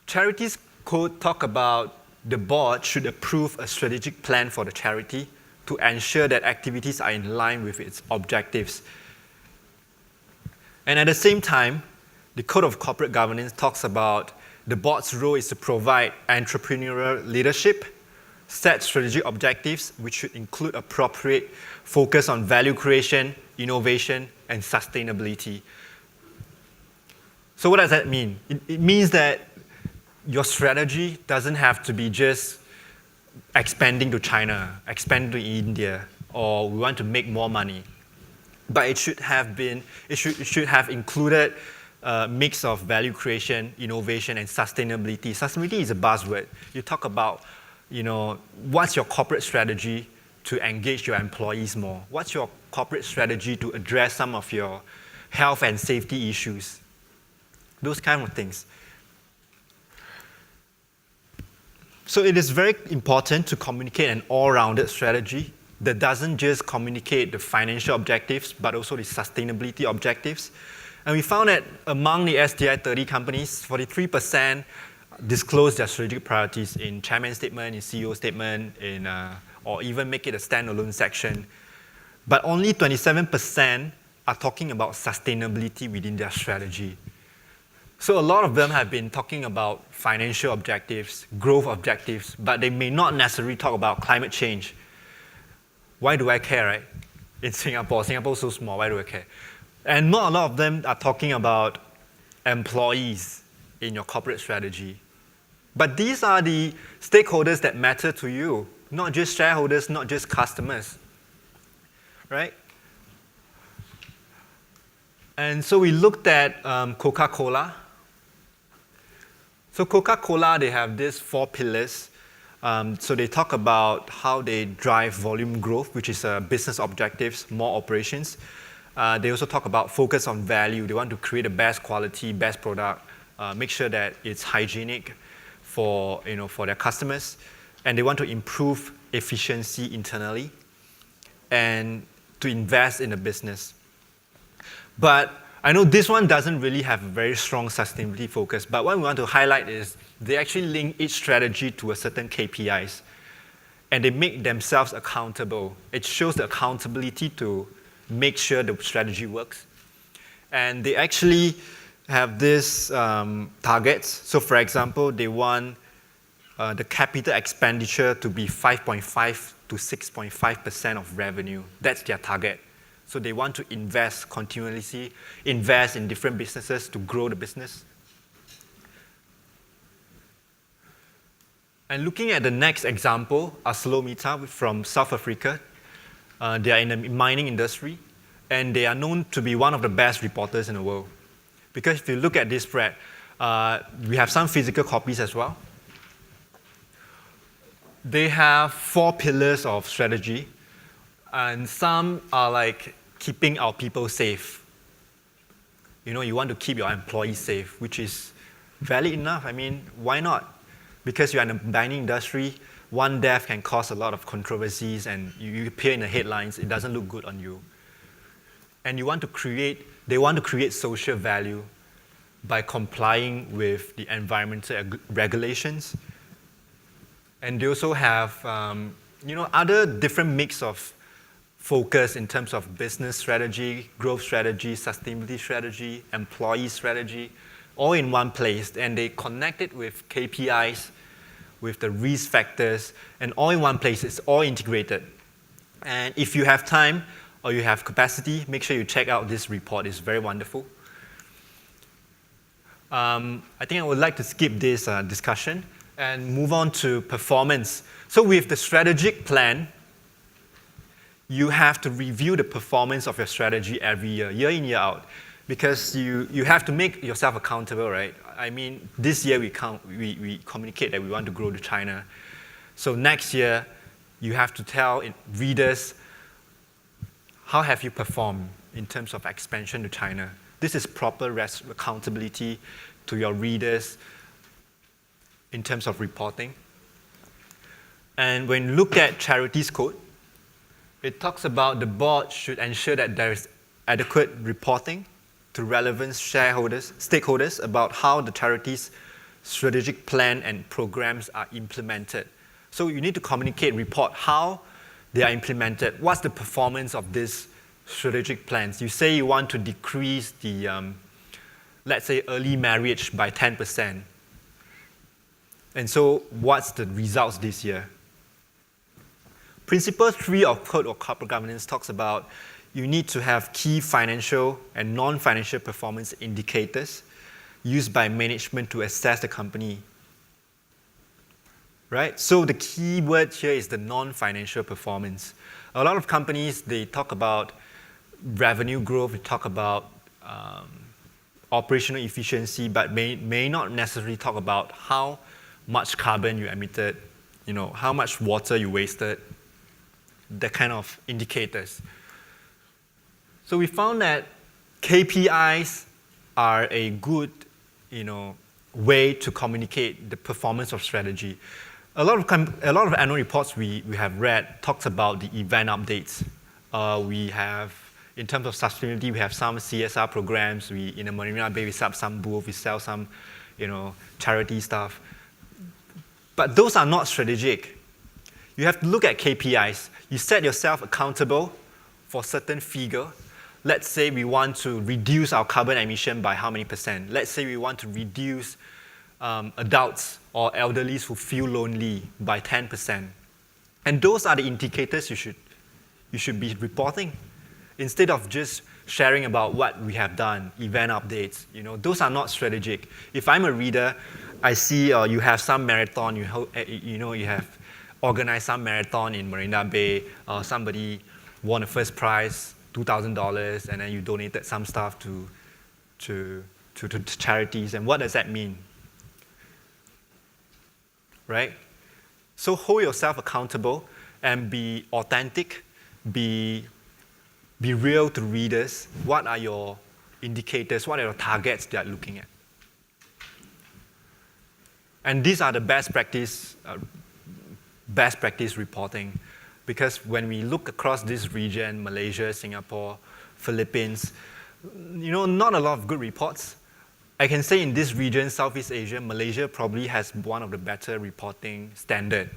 Charities code talk about the board should approve a strategic plan for the charity to ensure that activities are in line with its objectives. And at the same time, the Code of Corporate Governance talks about the board's role is to provide entrepreneurial leadership, set strategic objectives, which should include appropriate focus on value creation, innovation, and sustainability. So what does that mean? It means that your strategy doesn't have to be just expanding to China, expanding to India, or we want to make more money. But it should have included a mix of value creation, innovation, and sustainability. Sustainability is a buzzword. You talk about, what's your corporate strategy to engage your employees more? What's your corporate strategy to address some of your health and safety issues? Those kind of things. So it is very important to communicate an all-rounded strategy that doesn't just communicate the financial objectives, but also the sustainability objectives. And we found that among the STI 30 companies, 43% disclose their strategic priorities in chairman's statement, in CEO statement, or even make it a standalone section. But only 27% are talking about sustainability within their strategy. So a lot of them have been talking about financial objectives, growth objectives, but they may not necessarily talk about climate change. Why do I care, right? In Singapore is so small, why do I care? And not a lot of them are talking about employees in your corporate strategy. But these are the stakeholders that matter to you, not just shareholders, not just customers, right? And so we looked at Coca-Cola. So Coca-Cola, they have these 4 pillars. So they talk about how they drive volume growth, which is business objectives, more operations. They also talk about focus on value. They want to create the best quality, best product, make sure that it's hygienic for their customers. And they want to improve efficiency internally and to invest in the business. But I know this one doesn't really have a very strong sustainability focus, but what we want to highlight is they actually link each strategy to a certain KPIs, and they make themselves accountable. It shows the accountability to make sure the strategy works. And they actually have these targets. So for example, they want the capital expenditure to be 5.5 to 6.5% of revenue. That's their target. So they want to continuously invest in different businesses to grow the business. And looking at the next example, ArcelorMittal from South Africa. They are in the mining industry, and they are known to be one of the best reporters in the world. Because if you look at this spread, we have some physical copies as well. They have 4 pillars of strategy, and some are like keeping our people safe. You want to keep your employees safe, which is valid enough. I mean, why not? Because you're in the mining industry, one death can cause a lot of controversies, and you appear in the headlines, it doesn't look good on you. And they want to create social value by complying with the environmental regulations. And they also have other different mix of focus in terms of business strategy, growth strategy, sustainability strategy, employee strategy, all in one place. And they connect it with KPIs, with the risk factors, and all in one place. It's all integrated. And if you have time or you have capacity, make sure you check out this report. It's very wonderful. I think I would like to skip this discussion and move on to performance. So with the strategic plan, you have to review the performance of your strategy every year, year in, year out, because you have to make yourself accountable, right? I mean, this year we communicate that we want to grow to China. So next year, you have to tell readers, how have you performed in terms of expansion to China? This is proper accountability to your readers in terms of reporting. And when you look at Charities Code, it talks about the board should ensure that there is adequate reporting to relevant stakeholders about how the charity's strategic plan and programs are implemented. So you need to communicate, report how they are implemented. What's the performance of these strategic plans? You say you want to decrease the, let's say, early marriage by 10%. And so what's the results this year? Principle 3 of Code of Corporate Governance talks about you need to have key financial and non-financial performance indicators used by management to assess the company. Right? So the key word here is the non-financial performance. A lot of companies, they talk about revenue growth, they talk about operational efficiency, but may not necessarily talk about how much carbon you emitted, how much water you wasted, that kind of indicators. So we found that KPIs are a good, way to communicate the performance of strategy. A lot of annual reports we have read talks about the event updates. We have, in terms of sustainability, we have some CSR programs. In the Marina Bay, we set up some booth, we sell some, charity stuff. But those are not strategic. You have to look at KPIs. You set yourself accountable for a certain figure. Let's say we want to reduce our carbon emission by how many percent? Let's say we want to reduce adults or elderly who feel lonely by 10%. And those are the indicators you should be reporting. Instead of just sharing about what we have done, event updates, those are not strategic. If I'm a reader, I see you have some marathon, you have organized some marathon in Marina Bay, somebody won the first prize, $2,000, and then you donated some stuff to charities. And what does that mean? Right? So hold yourself accountable and be authentic, be real to readers. What are your indicators? What are your targets that you're looking at? And these are the best practice reporting, because when we look across this region, Malaysia, Singapore, Philippines, not a lot of good reports. I can say in this region, Southeast Asia, Malaysia probably has one of the better reporting standard.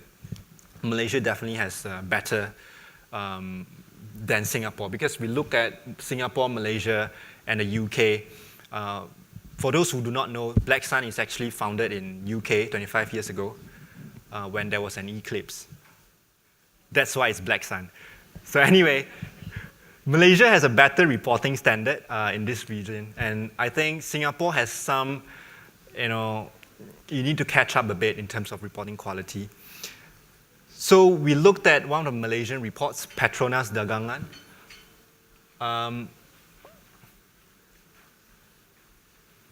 Malaysia definitely has better than Singapore, because we look at Singapore, Malaysia, and the UK. For those who do not know, Black Sun is actually founded in UK 25 years ago when there was an eclipse. That's why it's Black Sun. So anyway, Malaysia has a better reporting standard in this region, and I think Singapore has some, you need to catch up a bit in terms of reporting quality. So we looked at one of the Malaysian reports, Petronas Dagangan.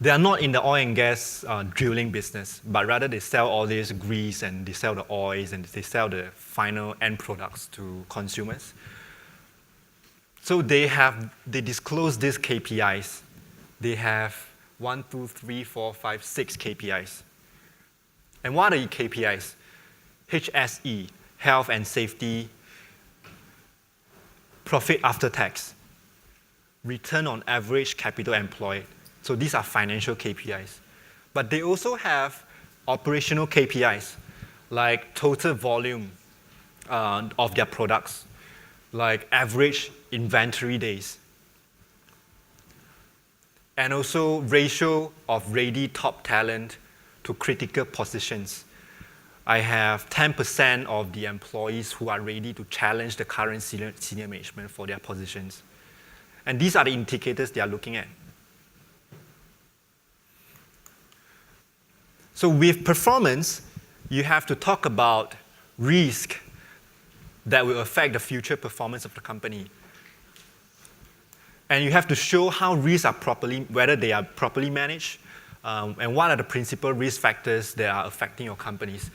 They are not in the oil and gas drilling business, but rather they sell all this grease and they sell the oils and they sell the final end products to consumers. So they disclose these KPIs. They have 1, 2, 3, 4, 5, 6 KPIs. And what are the KPIs? HSE, health and safety, profit after tax, return on average capital employed. So these are financial KPIs. But they also have operational KPIs, like total volume of their products, like average inventory days, and also ratio of ready top talent to critical positions. I have 10% of the employees who are ready to challenge the current senior management for their positions. And these are the indicators they are looking at. So with performance, you have to talk about risk that will affect the future performance of the company. And you have to show how risks are whether they are properly managed, and what are the principal risk factors that are affecting your companies.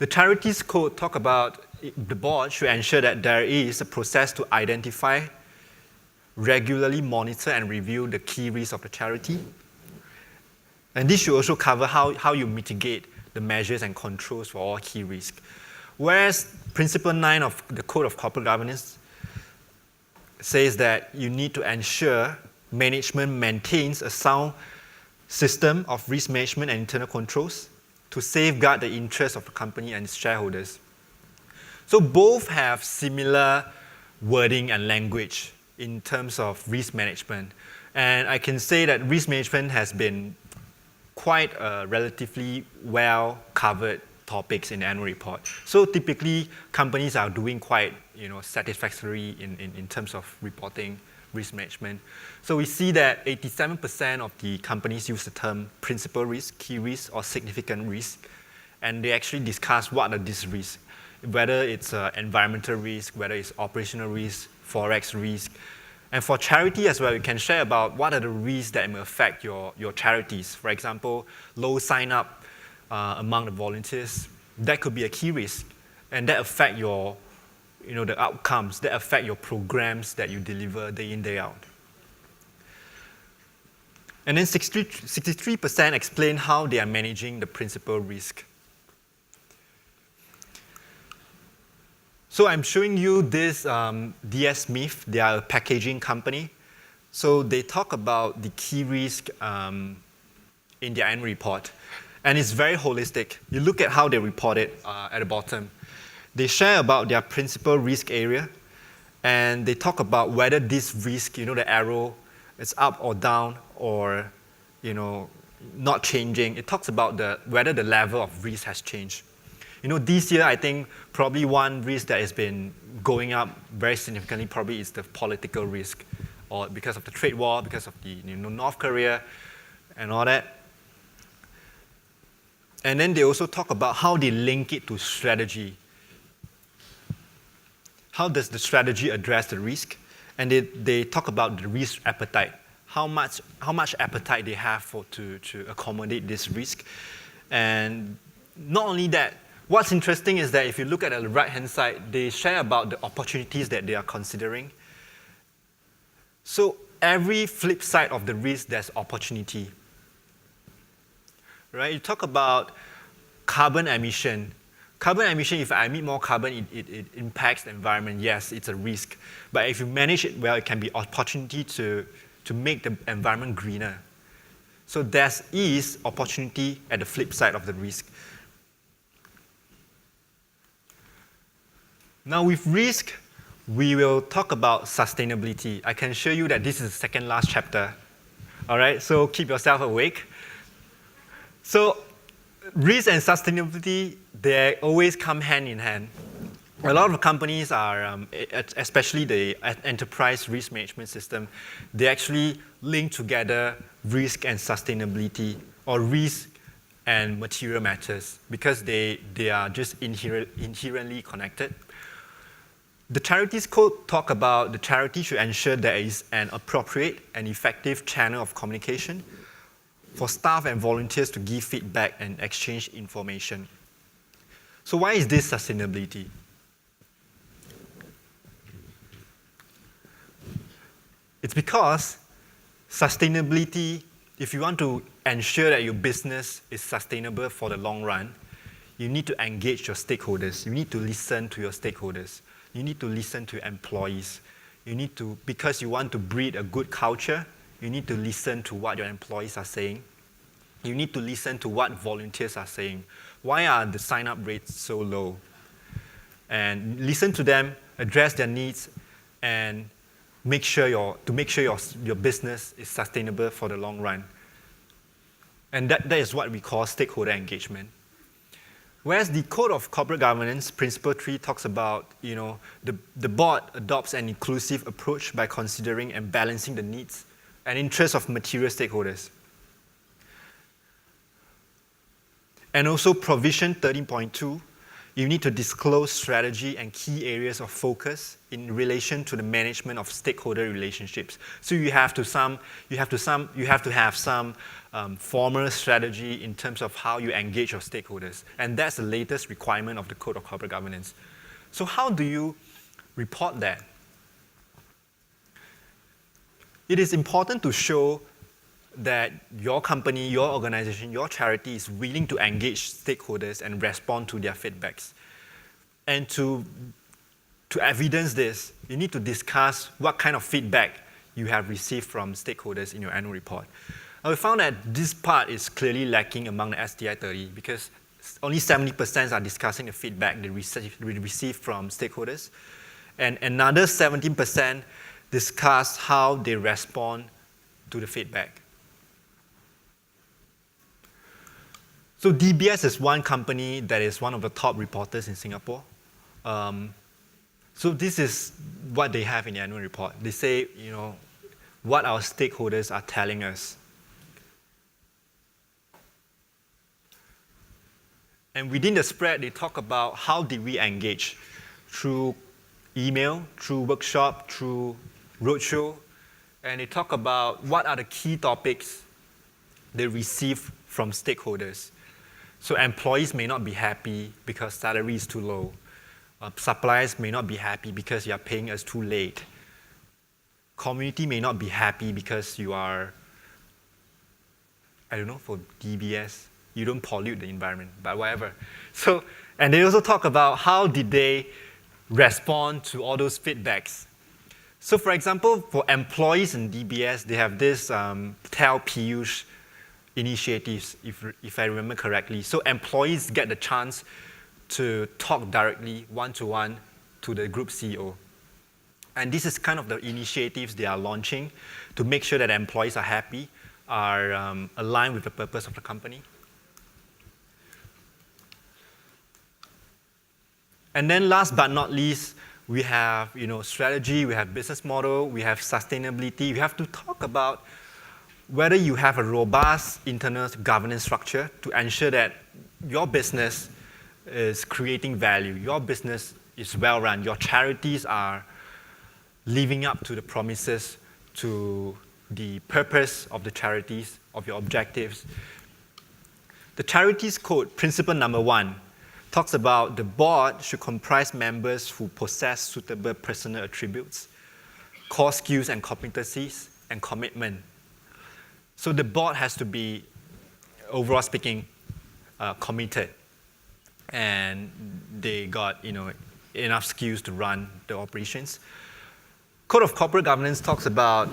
The charities code talk about the board should ensure that there is a process to identify, regularly monitor and review the key risks of the charity. And this should also cover how you mitigate the measures and controls for all key risks. Whereas Principle 9 of the Code of Corporate Governance says that you need to ensure management maintains a sound system of risk management and internal controls to safeguard the interests of the company and its shareholders. So both have similar wording and language in terms of risk management. And I can say that risk management has been quite a relatively well-covered topics in the annual report. So typically, companies are doing quite satisfactory in terms of reporting risk management. So we see that 87% of the companies use the term principal risk, key risk, or significant risk. And they actually discuss what are these risks, whether it's environmental risk, whether it's operational risk, forex risk. And for charity as well, you can share about what are the risks that may affect your charities. For example, low sign-up among the volunteers, that could be a key risk. And that affect the outcomes, that affect your programs that you deliver day in, day out. And then 63% explain how they are managing the principal risk. So I'm showing you this DS Smith. They are a packaging company. So they talk about the key risk in their annual report. And it's very holistic. You look at how they report it at the bottom. They share about their principal risk area, and they talk about whether this risk, the arrow, is up or down or, not changing. It talks about whether the level of risk has changed. This year, I think probably one risk that has been going up very significantly probably is the political risk, or because of the trade war, because of the North Korea and all that. And then they also talk about how they link it to strategy. How does the strategy address the risk? And they talk about the risk appetite, how much appetite they have to accommodate this risk. And not only that, what's interesting is that if you look at the right-hand side, they share about the opportunities that they are considering. So every flip side of the risk, there's opportunity. Right? You talk about carbon emission. Carbon emission, if I emit more carbon, it impacts the environment. Yes, it's a risk. But if you manage it well, it can be opportunity to make the environment greener. So there is opportunity at the flip side of the risk. Now with risk, we will talk about sustainability. I can show you that this is the second last chapter. All right, so keep yourself awake. So risk and sustainability, they always come hand in hand. A lot of companies are, especially the enterprise risk management system, they actually link together risk and sustainability, or risk and material matters, because they are just inherently connected. The Charities Code talk about the charity should ensure there is an appropriate and effective channel of communication for staff and volunteers to give feedback and exchange information. So why is this sustainability? It's because sustainability, if you want to ensure that your business is sustainable for the long run, you need to engage your stakeholders. You need to listen to your stakeholders. You need to listen to employees. You need to, because you want to breed a good culture, you need to listen to what your employees are saying. You need to listen to what volunteers are saying. Why are the sign-up rates so low? And listen to them, address their needs, and make sure your business is sustainable for the long run. And that is what we call stakeholder engagement. Whereas the Code of Corporate Governance, Principle 3, talks about, the board adopts an inclusive approach by considering and balancing the needs and interests of material stakeholders. And also provision 13.2, you need to disclose strategy and key areas of focus in relation to the management of stakeholder relationships. So you have to have some formal strategy in terms of how you engage your stakeholders. And that's the latest requirement of the Code of Corporate Governance. So how do you report that? It is important to show that your company, your organization, your charity is willing to engage stakeholders and respond to their feedbacks. And to evidence this, you need to discuss what kind of feedback you have received from stakeholders in your annual report. Now, we found that this part is clearly lacking among the STI 30 because only 70% are discussing the feedback they receive from stakeholders, and another 17% discuss how they respond to the feedback. So DBS is one company that is one of the top reporters in Singapore. So this is what they have in the annual report. They say, what our stakeholders are telling us. And within the spread, they talk about how did we engage through email, through workshop, through roadshow, and they talk about what are the key topics they receive from stakeholders. So employees may not be happy because salary is too low. Suppliers may not be happy because you are paying us too late. Community may not be happy because you are, for DBS, you don't pollute the environment, but whatever. So, and they also talk about how did they respond to all those feedbacks. So for example, for employees in DBS, they have this Tell Piyush initiatives, if I remember correctly. So employees get the chance to talk directly, one-to-one, to the group CEO. And this is kind of the initiatives they are launching to make sure that employees are happy, are aligned with the purpose of the company. And then last but not least, we have strategy, we have business model, we have sustainability. We have to talk about whether you have a robust internal governance structure to ensure that your business is creating value, your business is well run, your charities are living up to the promises, to the purpose of the charities, of your objectives. The Charities Code, principle number 1, talks about the board should comprise members who possess suitable personal attributes, core skills and competencies, and commitment. So the board has to be, overall speaking, committed, and they got enough skills to run the operations. Code of Corporate Governance talks about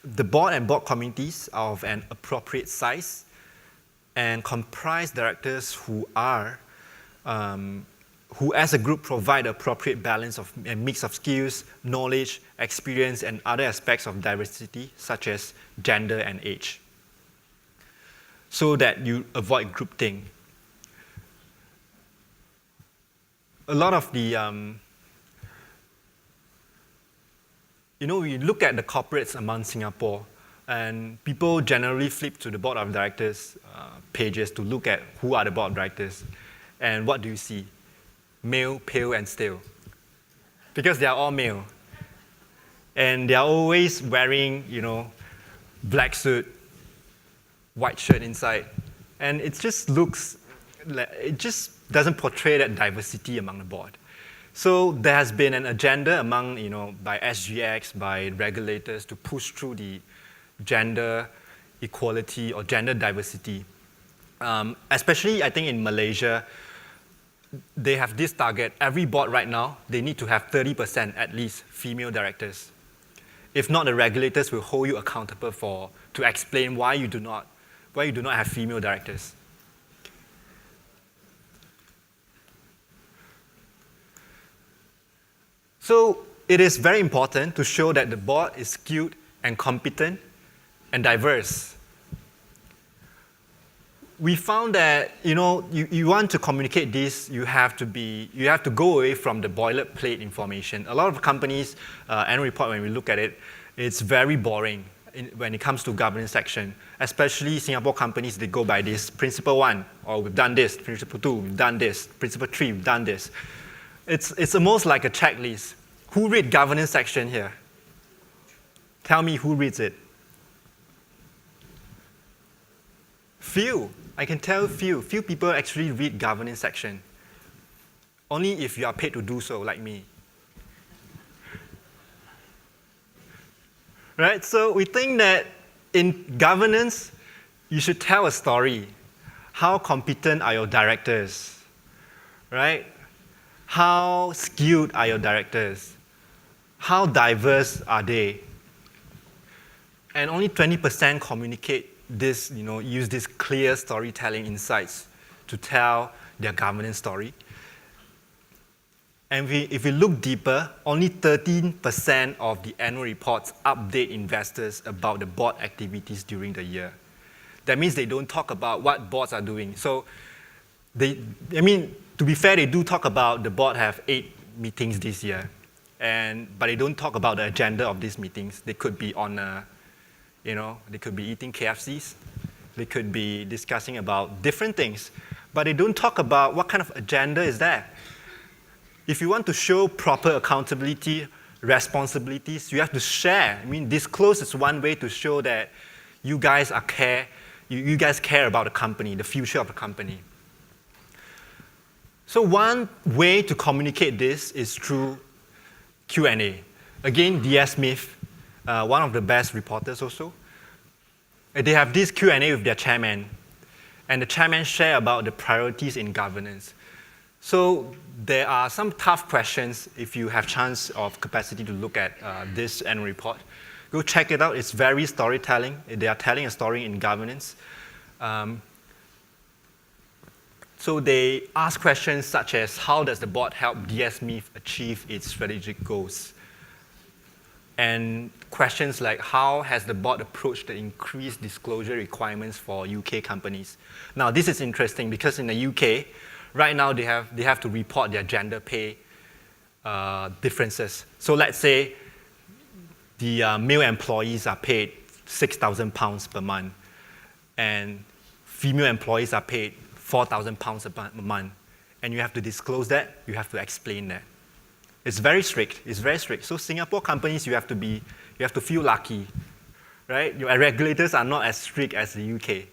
the board and board committees are of an appropriate size and comprise directors who as a group provide appropriate balance of a mix of skills, knowledge, experience, and other aspects of diversity, such as gender and age, so that you avoid groupthink. A lot of the, we look at the corporates among Singapore, and people generally flip to the board of directors pages to look at who are the board of directors. And what do you see? Male, pale, and stale. Because they are all male. And they are always wearing, black suit, white shirt inside. And it just doesn't portray that diversity among the board. So there has been an agenda among, by SGX, by regulators to push through the gender equality or gender diversity. Especially, I think, in Malaysia, they have this target. Every board right now, they need to have 30% at least female directors. If not, the regulators will hold you accountable to explain why you do not have female directors. So it is very important to show that the board is skilled and competent and diverse. We found that you want to communicate this, you have to go away from the boilerplate information. A lot of companies, annual report, when we look at it, it's very boring. when it comes to governance section, especially Singapore companies, they go by this principle 1, or we've done this, principle 2, we've done this, principle 3, we've done this. It's almost like a checklist. Who read governance section here? Tell me who reads it. Few. I can tell few. Few people actually read governance section. Only if you are paid to do so, like me. Right? So we think that in governance, you should tell a story. How competent are your directors? Right? How skilled are your directors? How diverse are they? And only 20% communicate this, use this clear storytelling insights to tell their governance story. And if we look deeper, only 13% of the annual reports update investors about the board activities during the year. That means they don't talk about what boards are doing. So, to be fair, they do talk about the board have 8 meetings this year, but they don't talk about the agenda of these meetings. They could be on they could be eating KFCs. They could be discussing about different things, but they don't talk about what kind of agenda is there. If you want to show proper accountability, responsibilities, you have to share. Disclose is one way to show that you guys care about the company, the future of the company. So one way to communicate this is through Q&A. Again, D.S. Smith, one of the best reporters also. They have this Q&A with their chairman, and the chairman share about the priorities in governance. So there are some tough questions if you have chance of capacity to look at this annual report. Go check it out. It's very storytelling. They are telling a story in governance. So they ask questions such as, how does the board help D.S. Smith achieve its strategic goals? And questions like, how has the board approached the increased disclosure requirements for UK companies? Now, this is interesting because in the UK, right now they have to report their gender pay differences. So let's say the male employees are paid £6,000 per month, and female employees are paid £4,000 a month. And you have to disclose that, you have to explain that. It's very strict. So Singapore companies, you have to feel lucky, right? Your regulators are not as strict as the UK.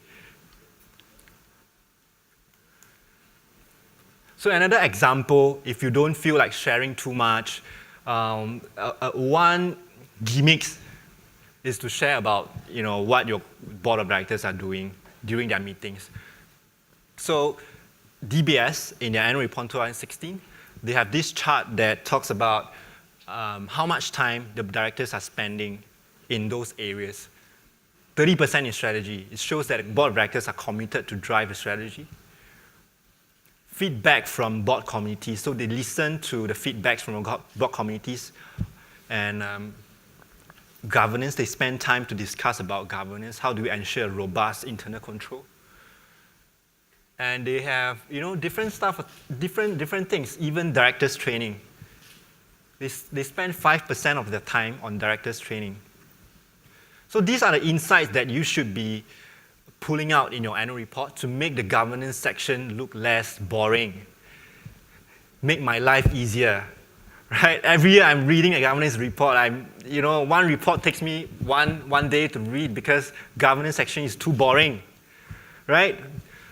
So another example, if you don't feel like sharing too much, one gimmick is to share about what your board of directors are doing during their meetings. So DBS, in their annual report 2016, they have this chart that talks about how much time the directors are spending in those areas. 30% in strategy. It shows that the board of directors are committed to drive the strategy. Feedback from board committees. So they listen to the feedbacks from board committees. And governance, they spend time to discuss about governance. How do we ensure robust internal control? And they have, different stuff, different things, even directors training. They spend 5% of their time on directors training. So these are the insights that you should be pulling out in your annual report to make the governance section look less boring. Make my life easier, right? Every year I'm reading a governance report. One report takes me one day to read because governance section is too boring, right?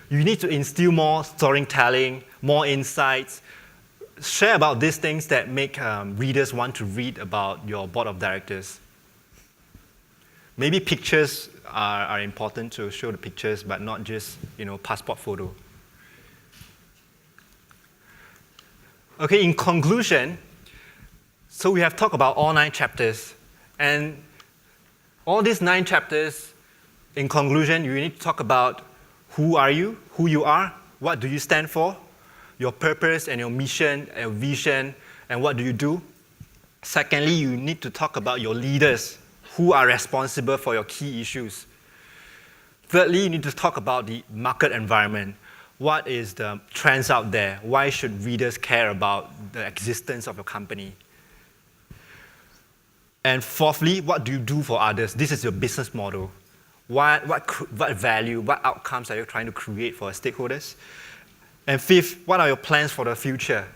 You need to instill more storytelling, more insights. Share about these things that make readers want to read about your board of directors. Maybe pictures are important to show the pictures, but not just passport photo. Okay, in conclusion, so we have talked about all 9 chapters, and all these 9 chapters, in conclusion, you need to talk about who are you, who you are, what do you stand for, your purpose and your mission and vision, and what do you do. Secondly, you need to talk about your leaders, who are responsible for your key issues. Thirdly, you need to talk about the market environment. What is the trends out there? Why should readers care about the existence of your company? And fourthly, what do you do for others? This is your business model. What value, what outcomes are you trying to create for our stakeholders? And fifth, what are your plans for the future?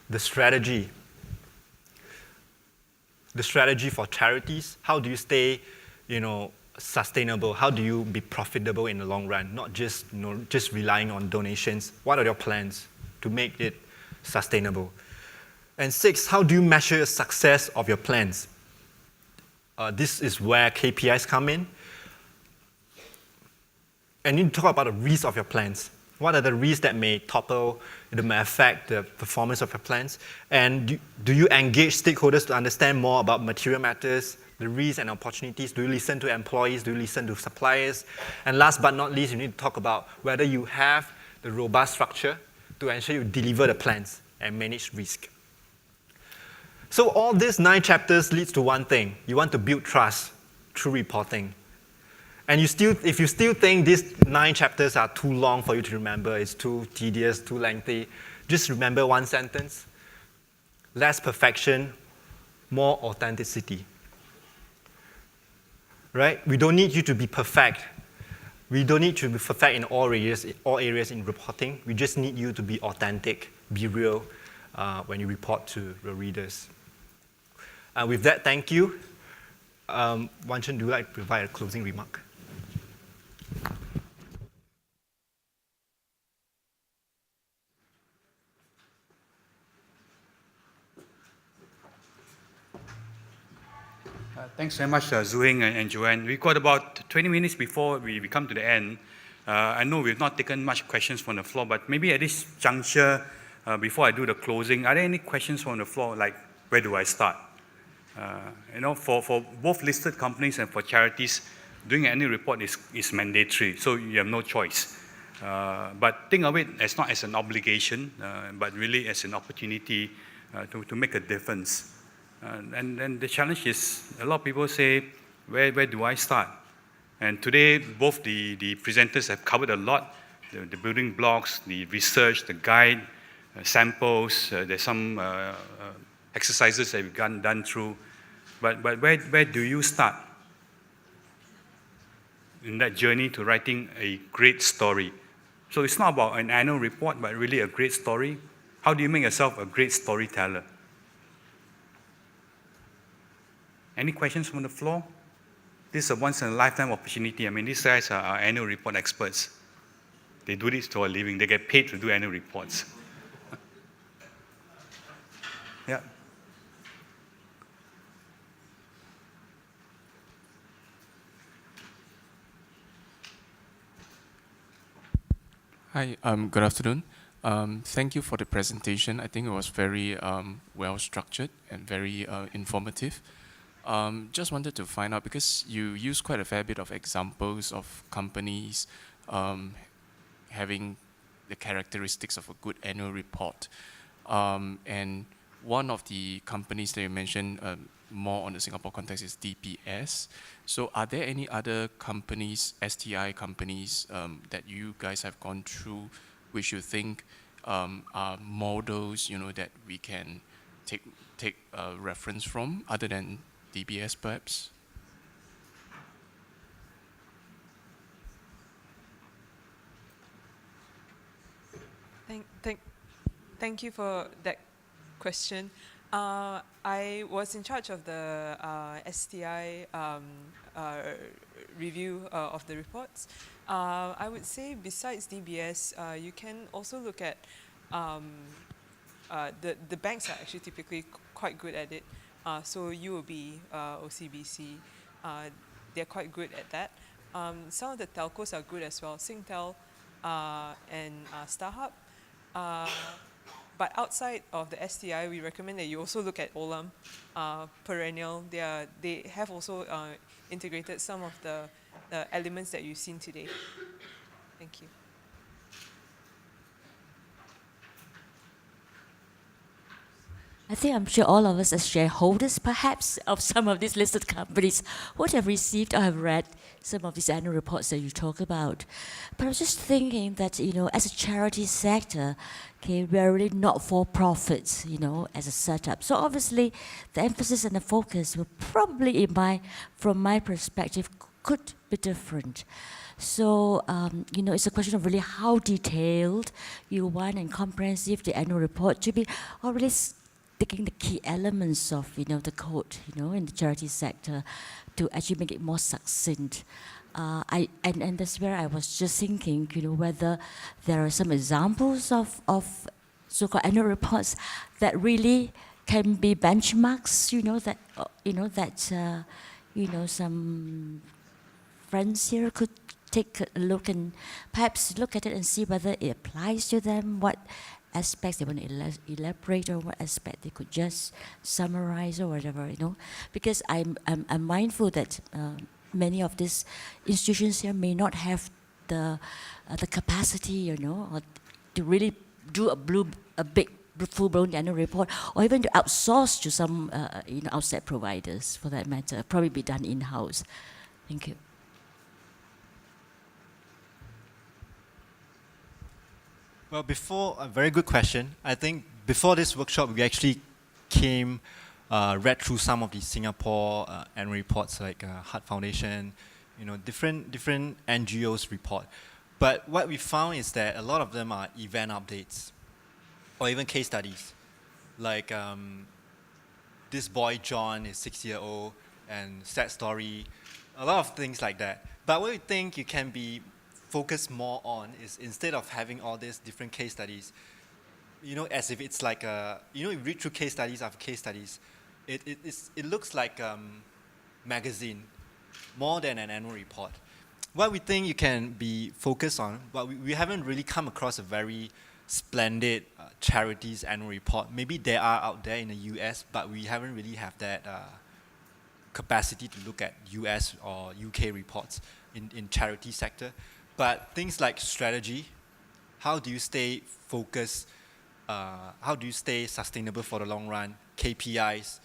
The strategy. The strategy for charities. How do you stay, sustainable? How do you be profitable in the long run? Not just, just relying on donations. What are your plans to make it sustainable? And sixth, how do you measure the success of your plans? This is where KPIs come in. And you need to talk about the risks of your plans. What are the risks that may topple, that may affect the performance of your plans? And do you engage stakeholders to understand more about material matters, the risks and opportunities? Do you listen to employees? Do you listen to suppliers? And last but not least, you need to talk about whether you have the robust structure to ensure you deliver the plans and manage risk. So all these 9 chapters leads to one thing. You want to build trust through reporting. And if you still think these 9 chapters are too long for you to remember, it's too tedious, too lengthy, just remember one sentence. Less perfection, more authenticity. Right? We don't need you to be perfect. We don't need you to be perfect in all areas in reporting. We just need you to be authentic, be real when you report to your readers. With that, thank you. Wan Chen, do you like to provide a closing remark? Thanks very much, Heng and Joanne. We've got about 20 minutes before we come to the end. I know we've not taken much questions from the floor, but maybe at this juncture, before I do the closing, are there any questions from the floor, like where do I start? For both listed companies and for charities, doing an annual report is mandatory, so you have no choice. But think of it as not as an obligation, but really as an opportunity to make a difference. And the challenge is, a lot of people say, where do I start? And today, both the presenters have covered a lot, the building blocks, the research, the guide, samples, there's some exercises that we've done through. But where do you start in that journey to writing a great story? So it's not about an annual report, but really a great story. How do you make yourself a great storyteller? Any questions from the floor? This is a once-in-a-lifetime opportunity. I mean, these guys are our annual report experts. They do this for a living. They get paid to do annual reports. Yeah. Hi, good afternoon. Thank you for the presentation. I think it was very well structured and very informative. Just wanted to find out, because you use quite a fair bit of examples of companies having the characteristics of a good annual report. And one of the companies that you mentioned more on the Singapore context is DPS. So are there any other companies, STI companies, that you guys have gone through which you think are models, that we can take reference from, other than DBS perhaps? Thank you for that question. I was in charge of the STI review of the reports. I would say besides DBS, you can also look at the banks are actually typically quite good at it. So UOB, OCBC, they're quite good at that. Some of the telcos are good as well, Singtel and StarHub. But outside of the STI, we recommend that you also look at Olam, Perennial. They have also integrated some of the elements that you've seen today. Thank you. I think I'm sure all of us as shareholders, perhaps, of some of these listed companies would have received or have read some of these annual reports that you talk about. But I was just thinking that, as a charity sector, okay, we're really not for profits, as a setup. So obviously, the emphasis and the focus will probably, from my perspective, could be different. So, it's a question of really how detailed you want and comprehensive the annual report to be, or really taking the key elements of, the code, in the charity sector to actually make it more succinct. And that's where I was just thinking, whether there are some examples of so-called annual reports that really can be benchmarks, some friends here could take a look and perhaps look at it and see whether it applies to them, what aspects they want to elaborate, or what aspect they could just summarize or whatever, Because I'm mindful that many of these institutions here may not have the capacity, or to really do a big full-blown annual report, or even to outsource to some outside providers, for that matter. Probably be done in-house. Thank you. Well, a very good question. I think before this workshop, we actually read through some of the Singapore annual reports, like Heart Foundation, different NGOs report. But what we found is that a lot of them are event updates, or even case studies. Like this boy John is 6-year-old, and sad story, a lot of things like that. But what we think you can be focus more on is, instead of having all these different case studies, as if it's like you read through case studies after case studies, it looks like magazine more than an annual report. What we think you can be focused on, but we haven't really come across a very splendid charities annual report. Maybe there are out there in the US, but we haven't really have that capacity to look at US or UK reports in charity sector. But things like strategy, how do you stay focused, how do you stay sustainable for the long run, KPIs,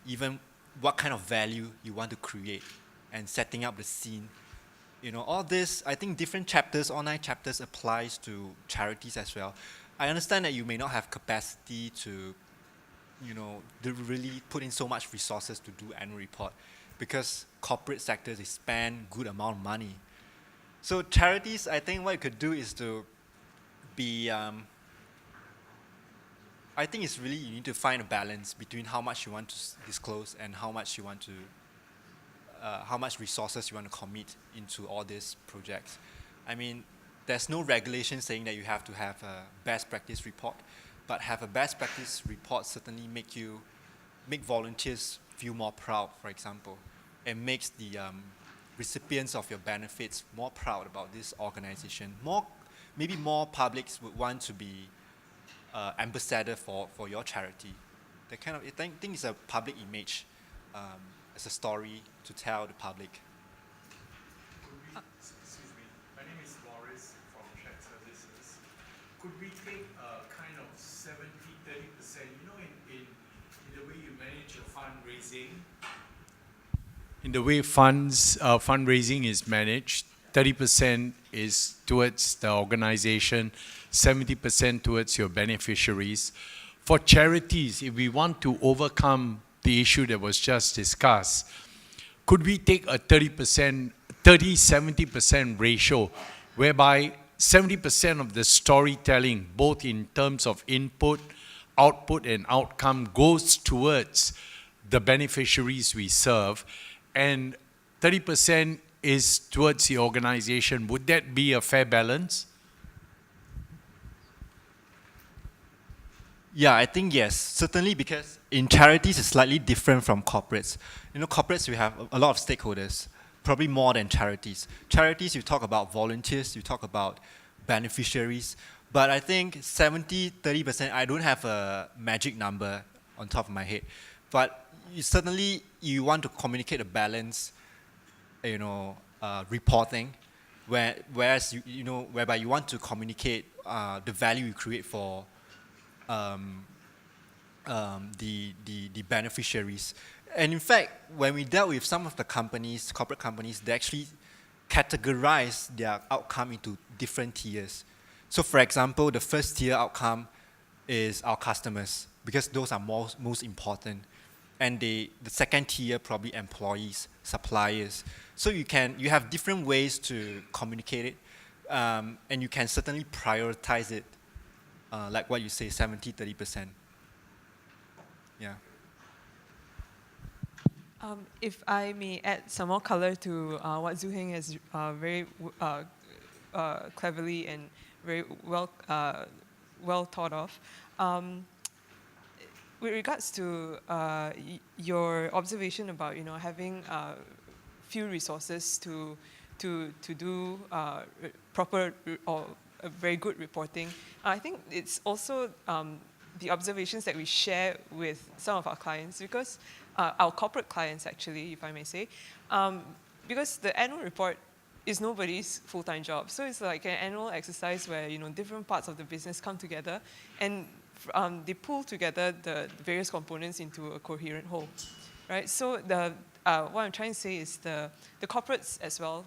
even what kind of value you want to create, and setting up the scene. All this, I think different chapters, online chapters, applies to charities as well. I understand that you may not have capacity to really put in so much resources to do annual report, because corporate sectors, they spend good amount of money. So charities, I think what you could do is to be, I think it's really, you need to find a balance between how much you want to disclose and how much you want to, how much resources you want to commit into all these projects. I mean, there's no regulation saying that you have to have a best practice report, but have a best practice report certainly make volunteers feel more proud, for example, and makes the recipients of your benefits more proud about this organization. Maybe more publics would want to be ambassador for your charity. That kind of, I think it's a public image, as a story to tell the public. Excuse me, my name is Boris from Shared Services. Could we take kind of 70-30%, in the way you manage your fundraising? In the way fundraising is managed, 30% is towards the organization, 70% towards your beneficiaries. For charities, if we want to overcome the issue that was just discussed, could we take a 30-70% ratio, whereby 70% of the storytelling, both in terms of input, output, and outcome, goes towards the beneficiaries we serve, and 30% is towards the organization? Would that be a fair balance? Yeah, I think yes, certainly, because in charities it's slightly different from corporates. Corporates, we have a lot of stakeholders, probably more than charities. Charities, you talk about volunteers, you talk about beneficiaries, but I think 70-30%, I don't have a magic number on top of my head, but you want to communicate a balance, reporting, whereas whereby you want to communicate the value you create for the beneficiaries. And in fact, when we dealt with some of the companies, corporate companies, they actually categorize their outcome into different tiers. So for example, the first tier outcome is our customers, because those are most important. And the second tier, probably employees, suppliers. So you have different ways to communicate it, and you can certainly prioritize it, like what you say, 70-30%. Yeah. If I may add some more color to what Zhu Heng has very cleverly and very well thought of. With regards to your observation about having few resources to do proper or very good reporting, I think it's also the observations that we share with some of our clients, because our corporate clients actually, if I may say, because the annual report is nobody's full-time job. So it's like an annual exercise where different parts of the business come together and they pull together the various components into a coherent whole, right? So what I'm trying to say is the corporates as well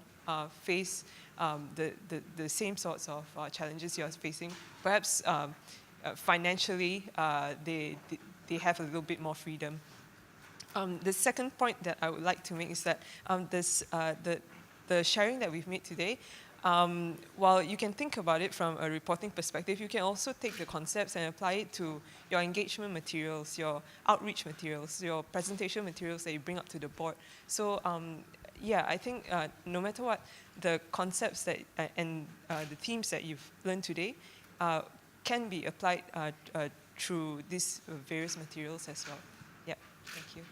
face the same sorts of challenges you're facing. Perhaps financially, they have a little bit more freedom. The second point that I would like to make is that the sharing that we've made today, while you can think about it from a reporting perspective, you can also take the concepts and apply it to your engagement materials, your outreach materials, your presentation materials that you bring up to the board. So yeah, I think no matter what, the concepts that and the themes that you've learned today can be applied through these various materials as well. Yeah, thank you.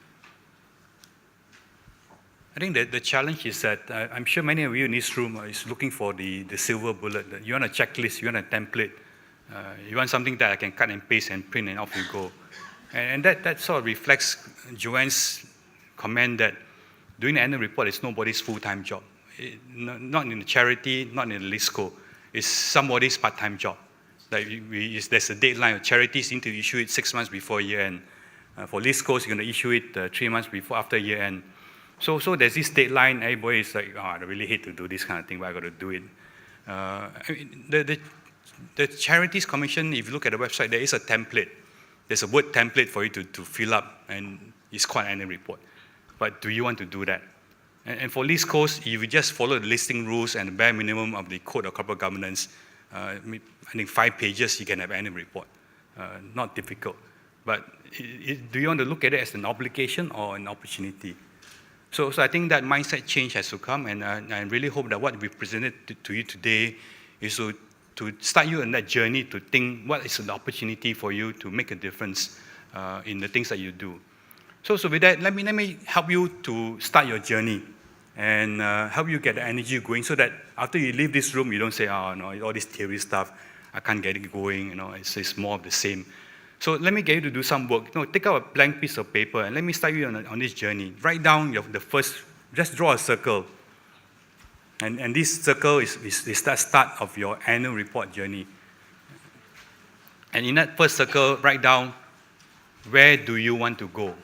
I think that the challenge is that I'm sure many of you in this room is looking for the silver bullet. You want a checklist, you want a template, you want something that I can cut and paste and print and off you go. And that sort of reflects Joanne's comment that doing the annual report is nobody's full-time job. Not in the charity, not in the LISCO. It's somebody's part-time job. Like there's a deadline. Charities need to issue it 6 months before year end. For LISCOs, you're going to issue it 3 months before after year end. So there's this deadline. Everybody is like, oh, I really hate to do this kind of thing, but I got to do it. I mean, the Charities Commission, if you look at the website, there is a template. There's a Word template for you to fill up, and it's called an annual report. But do you want to do that? And for LISCOs, if you just follow the listing rules and the bare minimum of the Code of Corporate Governance, I think 5 pages, you can have an annual report. Not difficult. But do you want to look at it as an obligation or an opportunity? So I think that mindset change has to come, and I really hope that what we presented to you today is to start you on that journey to think what is an opportunity for you to make a difference in the things that you do. So with that, let me help you to start your journey and help you get the energy going, so that after you leave this room, you don't say, oh no, all this theory stuff, I can't get it going, it's more of the same. So let me get you to do some work. Take out a blank piece of paper and let me start you on this journey. Write down the first, just draw a circle. And this circle is the start of your annual report journey. And in that first circle, write down, where do you want to go?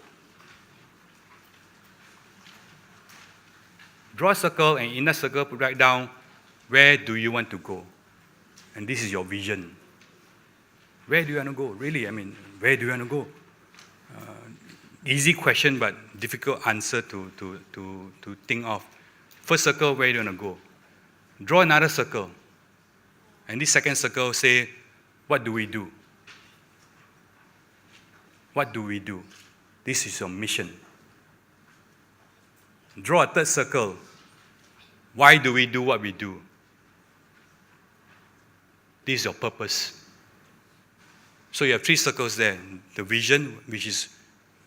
Draw a circle, and in that circle, write down, where do you want to go? And this is your vision. Where do you want to go? Really, I mean, where do you want to go? Easy question, but difficult answer to think of. First circle, where do you want to go? Draw another circle. And this second circle, say, what do we do? What do we do? This is your mission. Draw a third circle. Why do we do what we do? This is your purpose. So you have 3 circles there. The vision, which is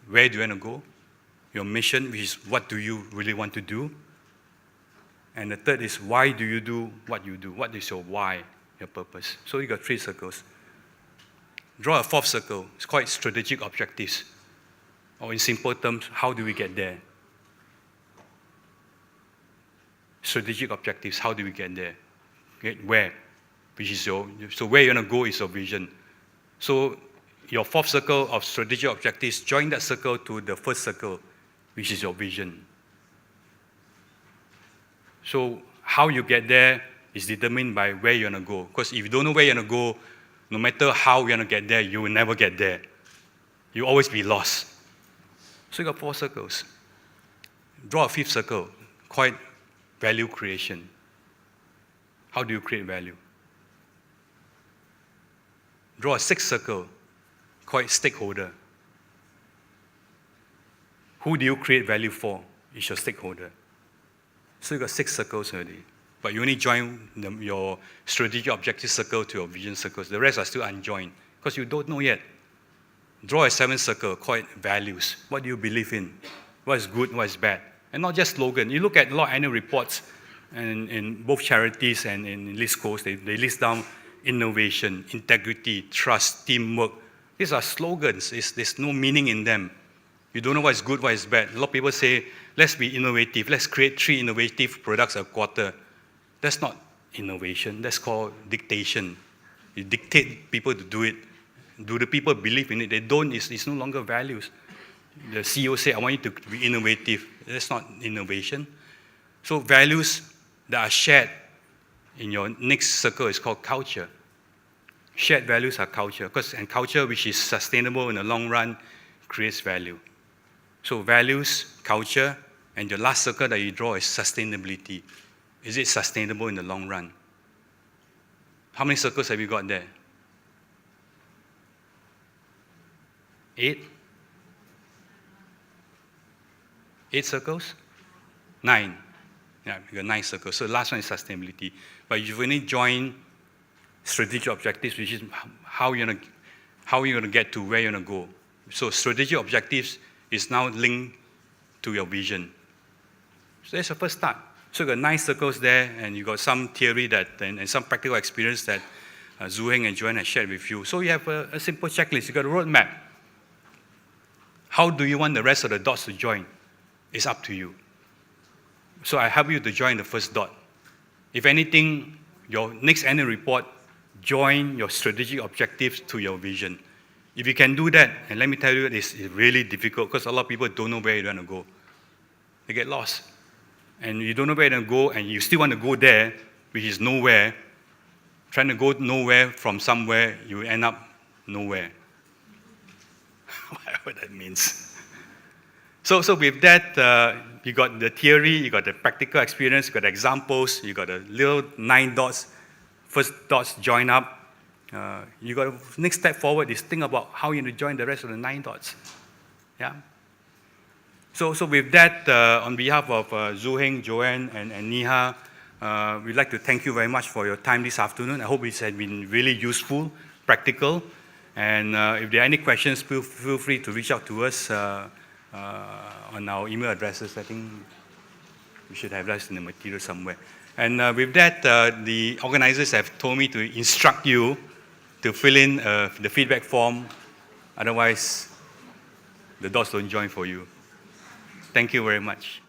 where do you want to go? Your mission, which is what do you really want to do? And the third is why do you do what you do? What is your why, your purpose? So you got 3 circles. Draw a 4th circle. It's called strategic objectives. Or in simple terms, how do we get there? Strategic objectives, how do we get there? Get where? Which is so where you want to go is your vision. So your fourth circle of strategic objectives, join that circle to the first circle, which is your vision. So how you get there is determined by where you're going to go. Because if you don't know where you're going to go, no matter how you're going to get there, you will never get there. You'll always be lost. So you got 4 circles. Draw a 5th circle, call it value creation. How do you create value? Draw a 6th circle, call it stakeholder. Who do you create value for? Is your stakeholder. So you got 6 circles already. But you only join your strategic objective circle to your vision circles. The rest are still unjoined because you don't know yet. Draw a 7th circle, call it values. What do you believe in? What is good, what is bad? And not just slogan. You look at a lot of annual reports and in both charities and in listcos, they list down innovation, integrity, trust, teamwork. These are slogans. There's no meaning in them. You don't know what is good, what is bad. A lot of people say, let's be innovative. Let's create 3 innovative products a quarter. That's not innovation. That's called dictation. You dictate people to do it. Do the people believe in it? They don't. It's no longer values. The CEO say, I want you to be innovative. That's not innovation. So values that are shared in your next circle is called culture. Shared values are culture. And culture which is sustainable in the long run creates value. So values, culture, and your last circle that you draw is sustainability. Is it sustainable in the long run? How many circles have you got there? 8? 8 circles? 9. Yeah, you got 9 circles. So the last one is sustainability. But you've only joined strategic objectives, which is how you're going to get to where you're going to go. So strategic objectives is now linked to your vision. So that's the first start. So you got 9 circles there, and you got some theory and some practical experience that Heng and Joanne have shared with you. So you have a simple checklist. You got a roadmap. How do you want the rest of the dots to join? It's up to you. So I help you to join the first dot. If anything, your next annual report, join your strategic objectives to your vision. If you can do that, and let me tell you, it's really difficult because a lot of people don't know where you want to go. They get lost. And you don't know where to go, and you still want to go there, which is nowhere. Trying to go nowhere from somewhere, you end up nowhere. Whatever that means. So with that, you got the theory, you got the practical experience, you got the examples, you got the little 9 dots. First dots join up. You got next step forward is think about how you join the rest of the 9 dots. Yeah. So with that, on behalf of Heng, Joanne, and Neha, we'd like to thank you very much for your time this afternoon. I hope it has been really useful, practical. And if there are any questions, feel free to reach out to us on our email addresses. I think we should have that in the material somewhere. And with that, the organizers have told me to instruct you to fill in the feedback form. Otherwise, the dots don't join for you. Thank you very much.